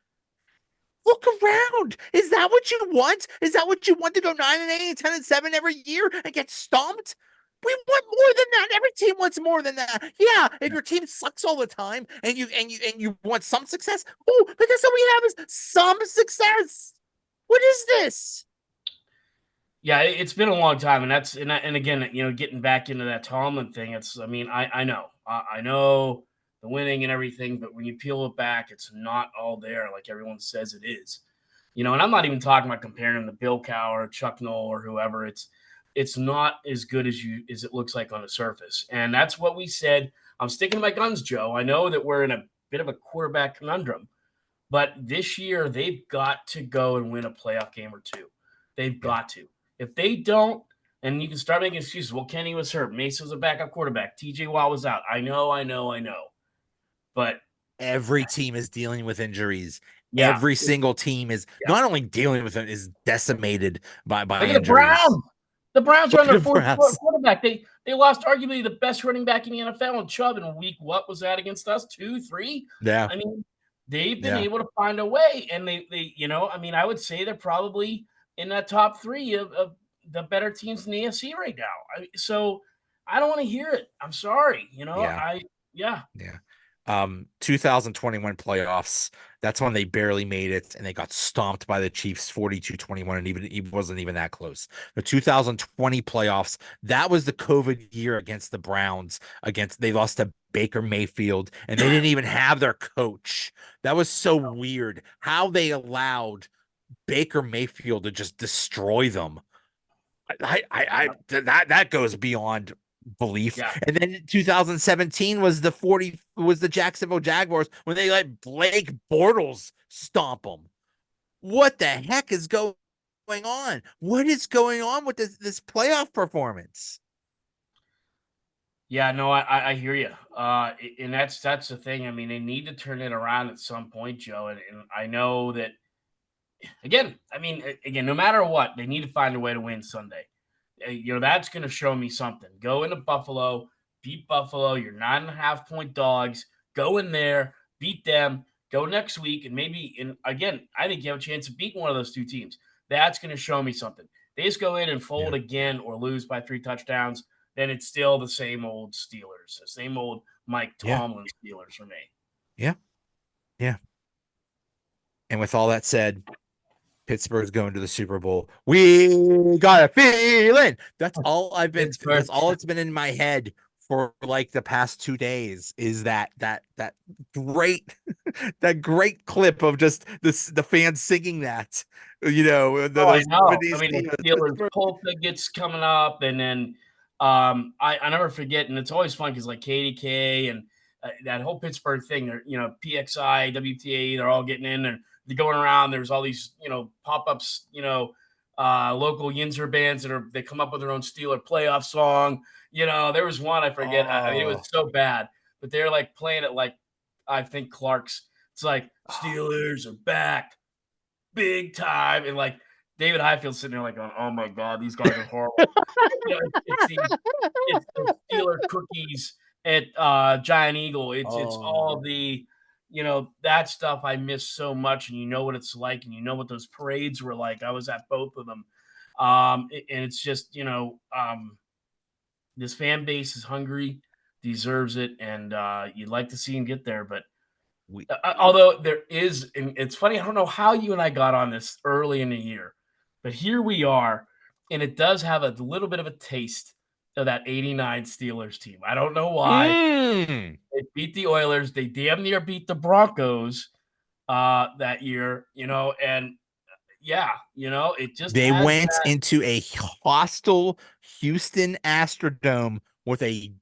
look around. Is that what you want? Is that what you want, to go 9-8 and 10-7 every year and get stomped? We want more than that. Every team wants more than that. Yeah, if your team sucks all the time and you want some success, oh, but that's all we have is some success. What is this? Yeah, it's been a long time, and again, getting back into that Tomlin thing. I mean, I know, I know the winning and everything, but when you peel it back, it's not all there like everyone says it is. And I'm not even talking about comparing him to Bill Cow or Chuck Noll or whoever. It's not as good as it looks like on the surface, and that's what we said. I'm sticking to my guns, Joe. I know that we're in a bit of a quarterback conundrum, but this year, they've got to go and win a playoff game or two. They've Yeah. got to. If they don't, and you can start making excuses. Well, Kenny was hurt. Mason was a backup quarterback. TJ Watt was out. I know. But Every team is dealing with injuries. yeah, Every single team is yeah. not only dealing with it, is decimated by Look at the injuries. Browns. The Browns are on Look their at the fourth Browns. quarterback. They lost arguably the best running back in the NFL in Chubb in week. What was that against us? 2, 3. Yeah, I mean, they've been yeah, able to find a way, and I mean, I would say they're probably in that top three of the better teams in the AFC right now. So I don't want to hear it. I'm sorry. yeah. Yeah. Yeah. 2021 playoffs. That's when they barely made it and they got stomped by the Chiefs 42-21, and even it wasn't even that close. The 2020 playoffs, that was the COVID year against the Browns. Against They lost to Baker Mayfield and they didn't even have their coach. That was so weird how they allowed Baker Mayfield to just destroy them. That goes beyond belief. Yeah. And then 2017 was the Jacksonville Jaguars when they let Blake Bortles stomp them. What the heck is going on? What is going on with this playoff performance? Yeah, no, I hear you. And that's the thing. I mean, they need to turn it around at some point, Joe. And I know that again. I mean, again, no matter what, they need to find a way to win Sunday. That's going to show me something. Go into Buffalo, beat Buffalo. You're 9.5 point dogs. Go in there, beat them. Go next week, and maybe. And again, I think you have a chance of beating one of those two teams. That's going to show me something. They just go in and Yeah, fold again or lose by 3 touchdowns. Then it's still the same old Steelers, the same old Mike yeah, Tomlin Steelers for me. yeah, yeah. And with all that said, Pittsburgh's going to the Super Bowl. We got a feeling. That's Pittsburgh. all it's been in my head for like the past 2 days is that great that great clip of just the fans singing that. Oh, I Those know. I 70s mean, the teams. Steelers pulpit gets coming up, and then I never forget, and it's always fun because like KDK and that whole Pittsburgh thing, they're PXI, WTA, they're all getting in and they're going around. There's all these pop ups, local Yinzer bands they come up with their own Steeler playoff song. There was one I forget. I mean, it was Oh, so bad, but they're like playing it like I think Clark's. It's like oh, Steelers are back big time. And like David Highfield sitting there like going, oh my God, these guys are horrible. It's the Steeler cookies at Giant Eagle. It's all oh. the that stuff I miss so much, and you know what it's like, and you know what those parades were like. I was at both of them. And it's just this fan base is hungry, deserves it, and you'd like to see him get there, but We although there is, and it's funny, I don't know how you and I got on this early in the year, but here we are, and it does have a little bit of a taste of that '89 Steelers team. I don't know why. mm. They beat the Oilers. They damn near beat the Broncos that year, and yeah, it just They has went that. into a hostile Houston Astrodome with a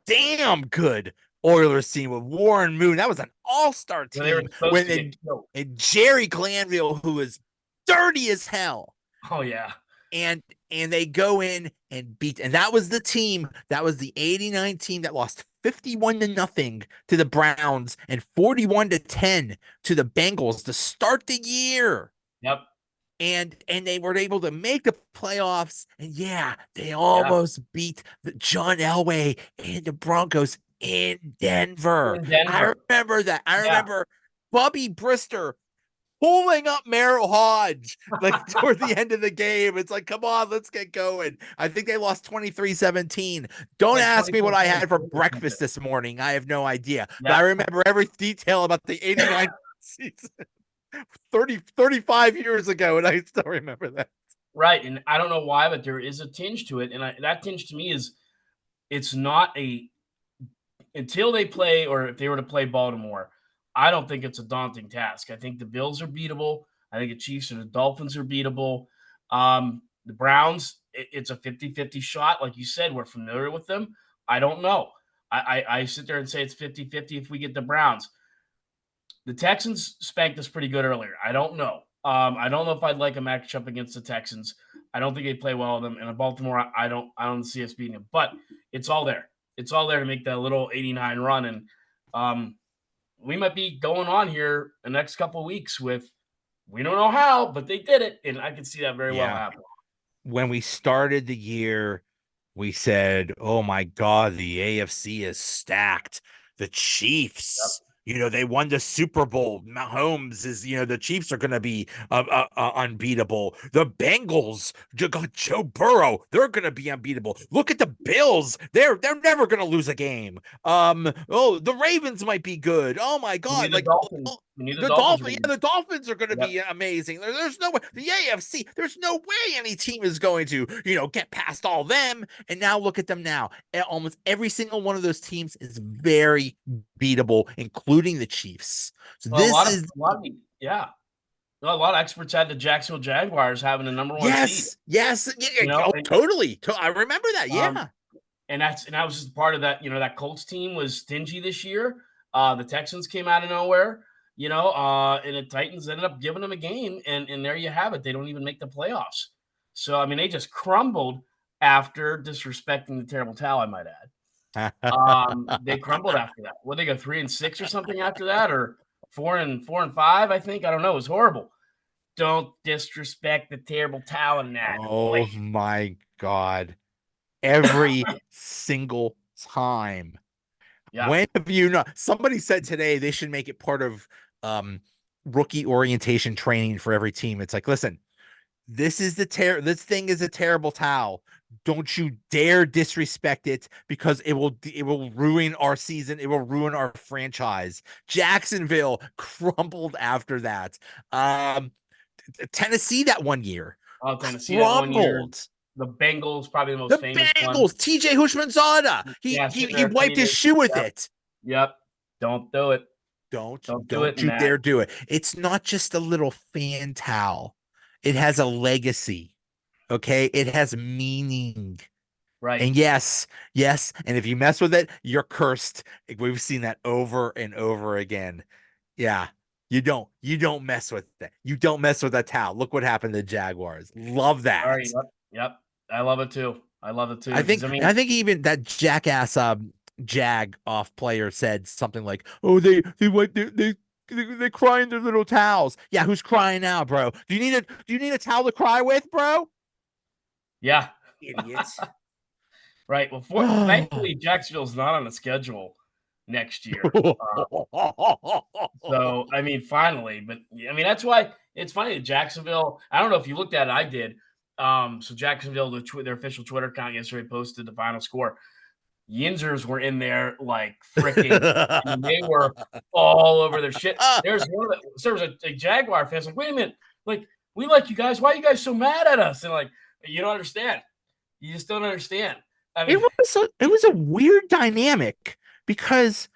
damn good Oilers team with Warren Moon. That was an all-star Where they were team supposed when to get killed. and Jerry Glanville, who is dirty as hell. Oh yeah, And they go in and beat, and that was the team, that was the 89 team that lost 51 to nothing to the Browns and 41 to 10 to the Bengals to start the year. yep, And they were able to make the playoffs. And yeah, they yeah, almost beat the John Elway and the Broncos in Denver. in I Denver. remember that. I Yeah, remember Bubby Brister pulling up Merrill Hodge like toward the end of the game. It's like, come on, let's get going. I think they lost 23-17. Don't like ask me what I 24-23 had for or something. breakfast this morning. I have no idea. But Yeah. I remember every detail about the 89 season. 35 years ago, and I still remember that. Right, and I don't know why, but there is a tinge to it, and that tinge to me is it's not a until they play or if they were to play Baltimore, I don't think it's a daunting task. I think the Bills are beatable. I think the Chiefs or the Dolphins are beatable. The Browns, it's a 50-50 shot. Like you said, we're familiar with them. I don't know. I sit there and say it's 50-50 if we get the Browns. The Texans spanked us pretty good earlier. I don't know. I don't know if I'd like a matchup against the Texans. I don't think they play well with them. And in Baltimore, I don't see us beating them. But it's all there. It's all there to make that little 89 run. And we might be going on here the next couple of weeks with we don't know how, but they did it. And I can see that very well Yeah. happen. When we started the year, we said, oh my God, the AFC is stacked. The Yep. Chiefs, they won the Super Bowl. Mahomes is, the Chiefs are going to be unbeatable. The Bengals, got Joe Burrow, they're going to be unbeatable. Look at the Bills. They're never going to lose a game. The Ravens might be good. Oh my We knew God. the Like, Dolphins. We knew the the Dolphins were Dolphins, going yeah, to. the Dolphins are going to Yep. be amazing. There's no way the AFC. There's no way any team is going to, get past all them. And now look at them now. Almost every single one of those teams is very beatable, including the Chiefs. So Well, this is a lot of, yeah. a lot of experts had the Jacksonville Jaguars having the number one seed. Yes, yes, You know, oh, totally. I remember that. um, Yeah. and that was just part of that. That Colts team was stingy this year. The Texans came out of nowhere. And the Titans ended up giving them a game, and there you have it. They don't even make the playoffs. So I mean, they just crumbled after disrespecting the terrible towel, I might add. They crumbled after that. What they go 3-6 or something after that, or 4-5, I think. I don't know. It was horrible. Don't disrespect the terrible towel in that. Oh Boy. my God. Every single time. Yeah. When have you not? Somebody said today they should make it part of um rookie orientation training for every team. It's like, listen, this thing is a terrible towel. Don't you dare disrespect it, because it will ruin our season. It will ruin our franchise. Jacksonville crumbled after that. Tennessee that one year Oh, Tennessee that one year. crumbled. The Bengals, probably the most The famous one. Bengals, TJ Hushmanzada. He Yeah, he sitting he there wiped his cleaning. shoe with Yep. it. Yep. Don't do it. Don't Don't do it don't in you that. dare do it. It's not just a little fan towel. It has a legacy. Okay? It has meaning. Right. And yes, yes, and if you mess with it, you're cursed. We've seen that over and over again. Yeah. You don't mess with it. You don't mess with that towel. Look what happened to the Jaguars. Love Sorry. that. Yep. Yep. I love it too. I love it too. I Because think I mean, I think even that jackass Jag off player said something like, "Oh, they went they cry in their little towels." Yeah, who's crying now, bro? Do you need a towel to cry with, bro? yeah. Idiot. Right. Well, thankfully, Jacksonville's not on the schedule next year. So, I mean, finally, but I mean, that's why it's funny that Jacksonville. I don't know if you looked at it. I did. So Jacksonville, their official Twitter account yesterday posted the final score. Yinzers were in there like freaking. I mean, they were all over their shit. There was a Jaguar fan like, wait a minute, like we like you guys. Why are you guys so mad at us? And like, you don't understand. You just don't understand. I It mean, was a weird dynamic, because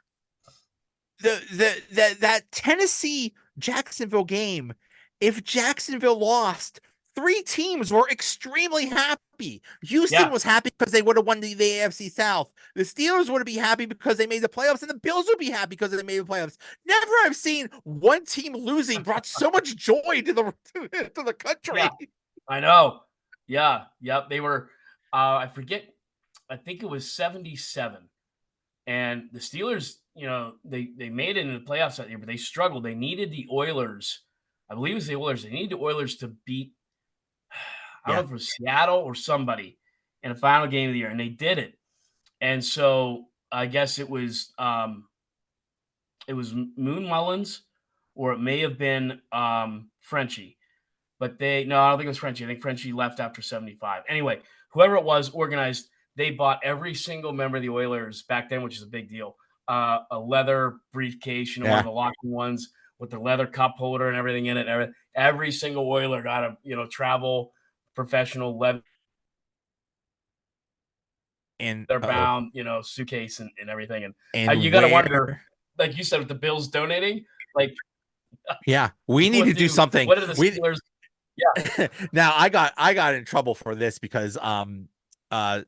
that Tennessee Jacksonville game, if Jacksonville lost, three teams were extremely happy. Houston yeah, was happy because they would have won the AFC South. The Steelers would be happy because they made the playoffs, and the Bills would be happy because they made the playoffs. Never have seen one team losing brought so much joy to the to the yeah, country. I know. Yeah, yep. They were. I forget. I think it was 77. And the Steelers, they made it in the playoffs that year, but they struggled. They needed the Oilers. I believe it was the Oilers. They needed the Oilers to beat, I don't know Yeah, if it was Seattle or somebody in the final game of the year, and they did it. And so I guess it was Moon Mullins, or it may have been Frenchie. But no, I don't think it was Frenchie. I think Frenchie left after 75. Anyway, whoever it was organized, they bought every single member of the Oilers back then, which is a big deal, a leather briefcase, one of yeah, the locking ones with the leather cup holder and everything in it. Every single Oiler got a travel professional leather and bound suitcase and everything. And you and got to wonder, where like you said, with the Bills donating, like yeah, we need to do something. what are the We Steelers? Yeah, Now I got in trouble for this because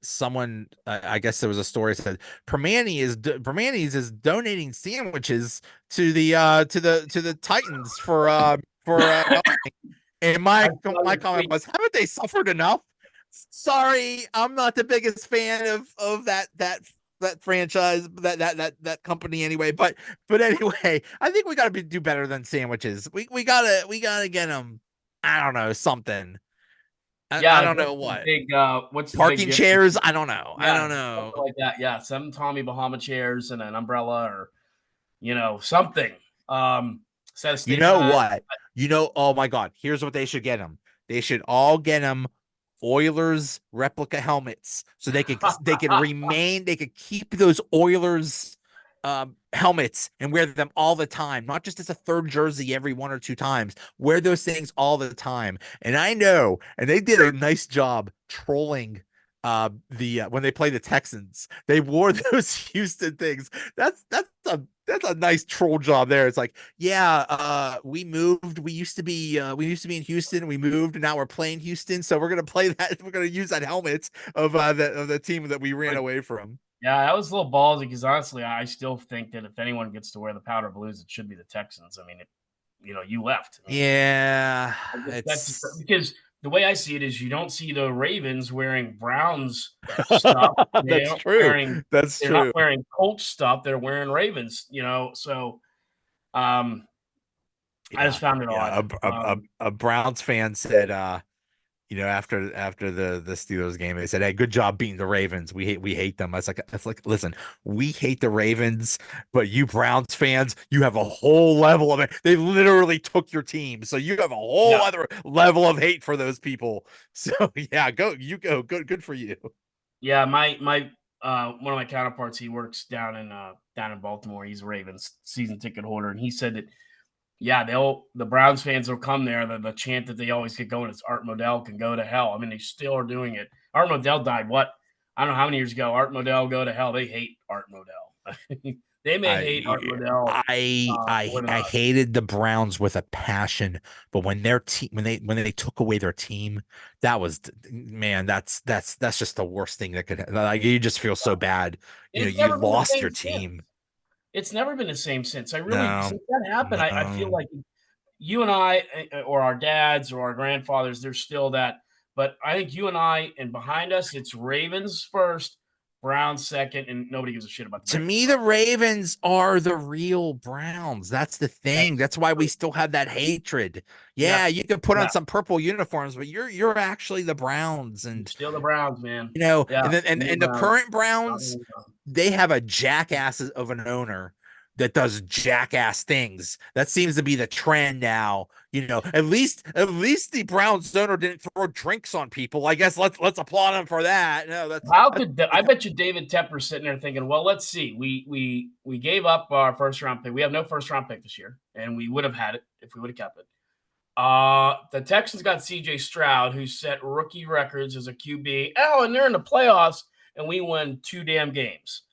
someone, I guess there was a story that said Permanis is donating sandwiches to the Titans for and I my saw my your comment tweet. was, haven't they suffered enough? Sorry, I'm not the biggest fan of that franchise, that company anyway. But anyway, I think we got to do better than sandwiches. We gotta get them. I don't know, something. Yeah, I like don't know what. what's the big Parking gift? chairs. I don't know. I Yeah, don't something know. like that. Yeah, some Tommy Bahama chairs and an umbrella, or something. Set of You steak know knives. what? Oh my God. Here's what they should get them. They should all get them Oilers replica helmets, so they could keep those Oilers helmets and wear them all the time, not just as a third jersey every one or two times. Wear those things all the time. And I know, and they did a nice job trolling the when they play the Texans, they wore those Houston things. That's a nice troll job there. It's like, yeah, we moved. We used to be in Houston. We moved, and now we're playing Houston. So we're gonna play that. We're gonna use that helmet of the team that we ran But away from. yeah, that was a little ballsy because honestly, I still think that if anyone gets to wear the powder blues, it should be the Texans. I mean, you left. I mean, Yeah, I guess that's just it's because the way I see it is you don't see the Ravens wearing Browns stuff. They that's aren't true. wearing That's they're not true. wearing Colts stuff. They're wearing Ravens. So um, I just Yeah, found it yeah. odd. A Browns fan said, after the Steelers game, they said, "Hey, good job beating the Ravens. We hate them." I was like, listen, we hate the Ravens, but you Browns fans, you have a whole level of it. They literally took your team, so you have a whole Yeah, other level of hate for those people. So yeah, go, good for you. yeah. My one of my counterparts, he works down in Baltimore. He's a Ravens season ticket holder, and he said that yeah, the Browns fans will come there. The chant that they always get going is Art Modell can go to hell. I mean, they still are doing it. Art Modell died what? I don't know how many years ago. Art Modell go to hell. They hate Art Modell. They may hate Art I Modell more than I us. hated the Browns with a passion, but when their team when they took away their team, that was man, that's just the worst thing that could like you just feel so bad. And it's You never been the lost your same since. team. It's never been the same since. I really No, since that happened, I feel no. like you and I, or our dads or our grandfathers, there's still that. But I think you and I, and behind us, it's Ravens first, Browns second, and nobody gives a shit about the To Bengals. me, the Ravens are the real Browns. That's the thing. That's That's why we true. still have that hatred. Yeah, Yes. you could put on Yeah. some purple uniforms, but you're actually the Browns, You're and still the Browns, man. Yeah. and then You're the and the Browns. current Not Browns, really Browns. they have a jackass of an owner that does jackass things. That seems to be the trend now. At least the Browns owner didn't throw drinks on people. I guess let's applaud him for that. No, How that's could I bet you David Tepper's sitting there thinking, well, let's see. We gave up our first round pick. We have no first round pick this year, and we would have had it if we would have kept it. The Texans got CJ Stroud, who set rookie records as a QB. Oh, and they're in the playoffs, and we won 2 damn games.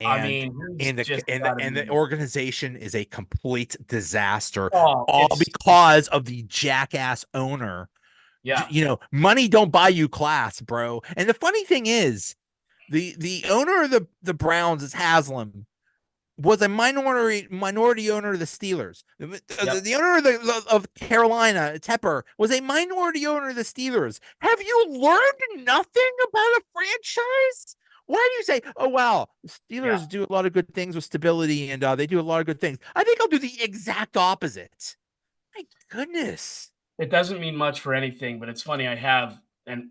I and mean, he's and the just and got the, to and the be. organization is a complete disaster, Oh, all because of the jackass owner. yeah, Money don't buy you class, bro. And the funny thing is, the owner of the Browns is Haslam, was a minority owner of the Steelers. yep. The owner of Carolina, Tepper, was a minority owner of the Steelers. Have you learned nothing about a franchise? Why do you say, "Oh wow, the Yeah. Steelers do a lot of good things with stability, and they do a lot of good things"? I think I'll do the exact opposite. My goodness. It doesn't mean much for anything, but it's funny. I have, and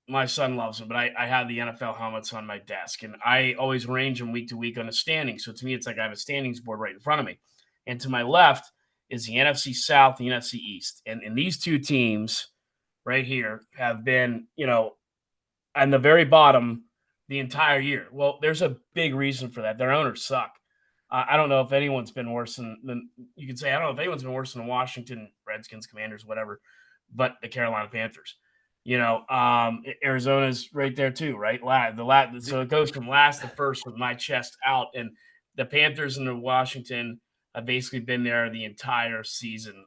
my son loves them, but I have the NFL helmets on my desk, and I always range them week to week on a standing. So to me, it's like I have a standings board right in front of me, and to my left is the NFC South, the NFC East, and these two teams right here have been, on the very bottom the entire year. Well, there's a big reason for that. Their owners suck. I don't know if anyone's been worse than you can say. I don't know if anyone's been worse than the Washington Redskins, Commanders, whatever, but the Carolina Panthers. Arizona's right there too, right? So it goes from last to first with my chest out, and the Panthers and the Washington have basically been there the entire season.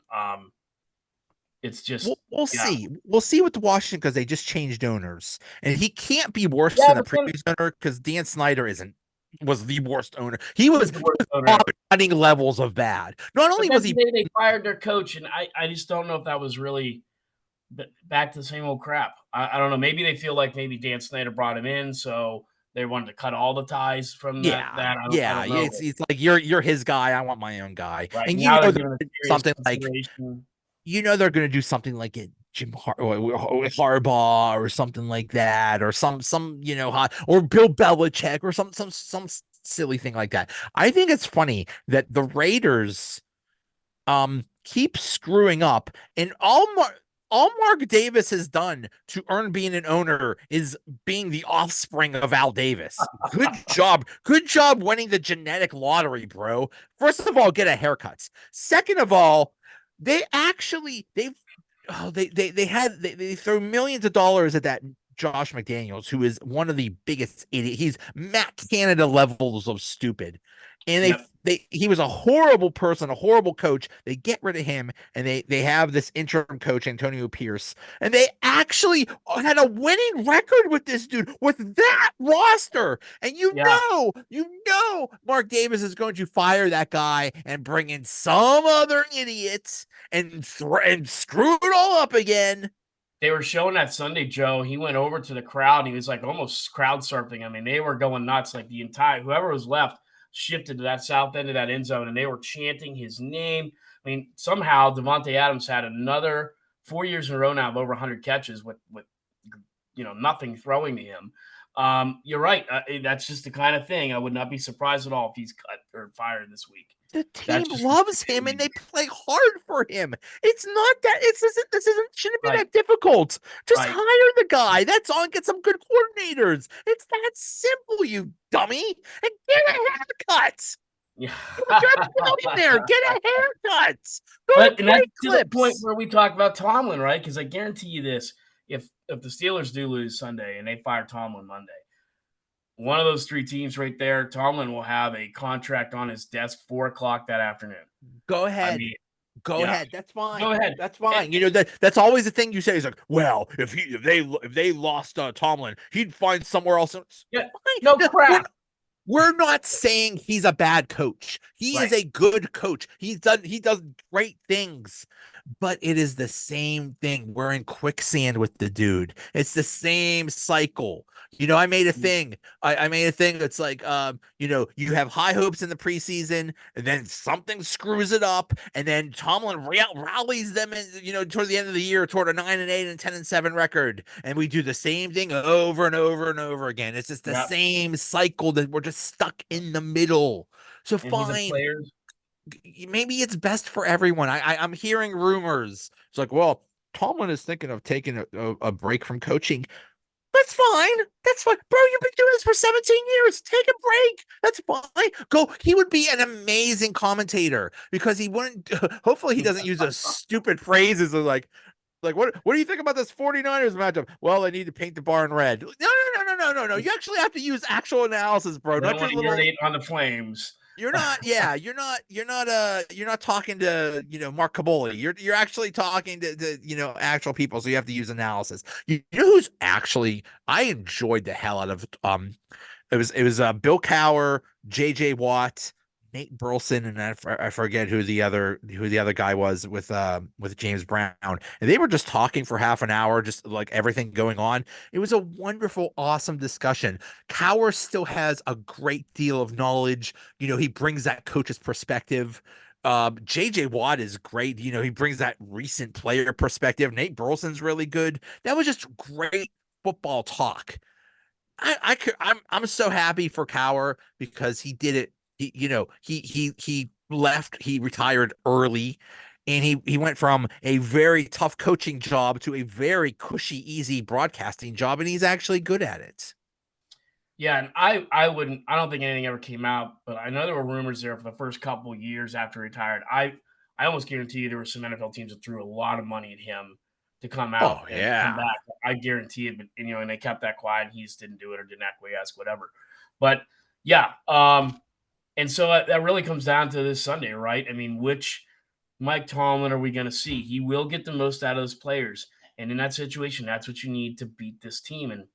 It's just We'll yeah, see. We'll see with the Washington because they just changed owners, and he can't be worse yeah, than the but then previous owner because Dan Snyder was the worst owner. He he was was the worst owner ever. running levels of bad. Not But only then was he today they fired their coach, and I just don't know if that was really back to the same old crap. I don't know. Maybe they feel like maybe Dan Snyder brought him in, so they wanted to cut all the ties from that. yeah, That I yeah, don't know. it's like you're his guy. I want my own guy, Right and now they're they're giving it gonna do serious something like consideration. they're going to do something like it. Harbaugh or something like that, or some or Bill Belichick or some silly thing like that. I think it's funny that the Raiders keep screwing up, and all Mark Davis has done to earn being an owner is being the offspring of Al Davis. Good job. Good job winning the genetic lottery, bro. First of all, get a haircut. Second of all, they actually they throw millions of dollars at that Josh McDaniels, who is one of the biggest idiot. He's Matt Canada levels of stupid. And Yep. he was a horrible person, a horrible coach. They get rid of him, and they have this interim coach, Antonio Pierce, and they actually had a winning record with this dude with that roster. And Yeah. Mark Davis is going to fire that guy and bring in some other idiots and screw it all up again. They were showing that Sunday, Joe. He went over to the crowd. He was like almost crowd surfing. I mean, they were going nuts. Like the entire whoever was left shifted to that south end of that end zone, and they were chanting his name. I mean, somehow Devontae Adams had another 4 years in a row now of over 100 catches with nothing throwing to him. You're right. That's just the kind of thing. I would not be surprised at all if he's cut or fired this week. The That's team just loves him and they play hard for him. It's not that this isn't shouldn't be right, that difficult. Just right. hire the guy. That's all. And get some good coordinators. It's that simple, you dummy. And get a haircut. Yeah. You're a there. Get a haircut. Go to And that's Great to the point Clips. where we talk about Tomlin, right? Because I guarantee you this: if the Steelers do lose Sunday and they fire Tomlin Monday, one of those three teams right there, Tomlin will have a contract on his desk 4 o'clock that afternoon. Go I ahead. mean, Go yeah, ahead. That's fine. go ahead. That's And, fine. That's always the thing you say is like, well, if they lost Tomlin, he'd find somewhere else. yeah, Fine. no No, crap. we're not saying he's a bad coach. He is Right. a good coach. He does great things. But it is the same thing. We're in quicksand with the dude. It's the same cycle. I made a thing. I made a thing that's like, you have high hopes in the preseason, and then something screws it up, and then Tomlin rallies them, toward the end of the year, toward a 9-8 and 10-7 record, and we do the same thing over and over and over again. It's just the Yep. same cycle that we're just stuck in the middle. So And with the fine, players, maybe it's best for everyone. I'm hearing rumors. It's like, well, Tomlin is thinking of taking a break from coaching. That's fine. That's fine. Bro, you've been doing this for 17 years. Take a break. That's fine. Go. He would be an amazing commentator because he wouldn't, hopefully he doesn't use those stupid phrases of like what do you think about this 49ers matchup? Well, they need to paint the barn red. No, no, no, no, no, no, no. You actually have to use actual analysis, bro. they don't Not your want to little urinate on the flames. you're not, yeah, you're not talking to, Mark Caboli. You're actually talking to, actual people. So you have to use analysis. You know who's actually, I enjoyed the hell out of, it was Bill Cowher, JJ Watt, Nate Burleson, and I forget who the other guy was with James Brown. And they were just talking for half an hour, just like everything going on. It was a wonderful, awesome discussion. Cowher still has a great deal of knowledge. He brings that coach's perspective. JJ Watt is great. He brings that recent player perspective. Nate Burleson's really good. That was just great football talk. I'm so happy for Cowher because he did it. He left, he retired early, and he went from a very tough coaching job to a very cushy, easy broadcasting job, and he's actually good at it. Yeah, and I don't think anything ever came out, but I know there were rumors there for the first couple of years after he retired. I almost guarantee you there were some NFL teams that threw a lot of money at him to come out Oh and come yeah. back. I guarantee it, but and they kept that quiet and he just didn't do it or didn't acquiesce, whatever. But yeah, and so that really comes down to this Sunday, right? I mean, which Mike Tomlin are we going to see? He will get the most out of those players. And in that situation, that's what you need to beat this team. And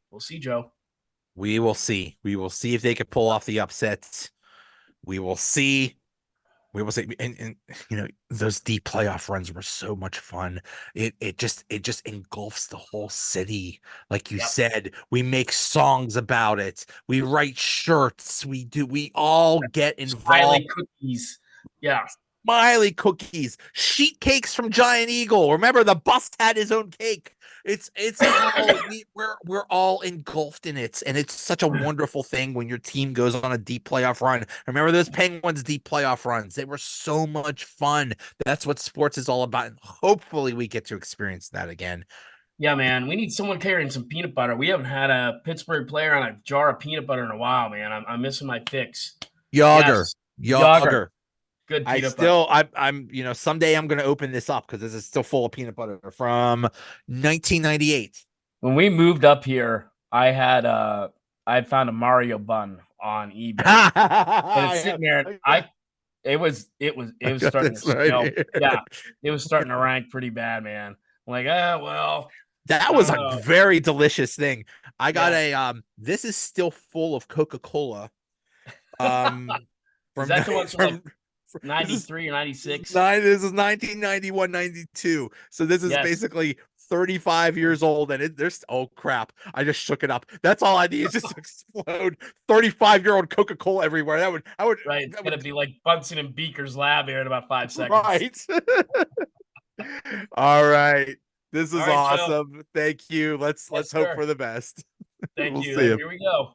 we'll see, Joe. We will see. We will see if they can pull off the upsets. We will see. We will see. And those deep playoff runs were so much fun. It just engulfs the whole city. Like you Yep. said, we make songs about it. We write shirts. We all get Smiley involved. cookies. Yeah. Smiley cookies, sheet cakes from Giant Eagle. Remember, the bus had his own cake. It's all we're all engulfed in it, and it's such a wonderful thing when your team goes on a deep playoff run. Remember those Penguins deep playoff runs? They were so much fun. That's what sports is all about, and hopefully we get to experience that again. Yeah, man. We need someone carrying some peanut butter. We haven't had a Pittsburgh player on a jar of peanut butter in a while, man. I'm missing my fix. Yager, Yes. Yager. Yager. Good I peanut butter. still, I'm, someday I'm going to open this up because this is still full of peanut butter from 1998. when we moved up here, I had found a Mario bun on eBay, and it's I sitting have, there. And I got, It I was got starting to this right smell. here. Yeah, it was starting to rank pretty bad, man. I'm like, well, That I was don't a know. very delicious thing. I got Yeah, a this is still full of Coca-Cola. Um is from that the ones from like from this is 93 or 96? this is 1991, 92. So this is Yes, basically 35 years old and there's oh crap. I just shook it up. That's all I need is just explode 35-year-old Coca-Cola everywhere. right. It's That gonna would be like Bunsen and Beaker's lab here in about 5 seconds. right. All right. This All is right, Joe. awesome. Thank you. Let's Yes, hope sir. for the best. Thank We'll you. see you. Here we go.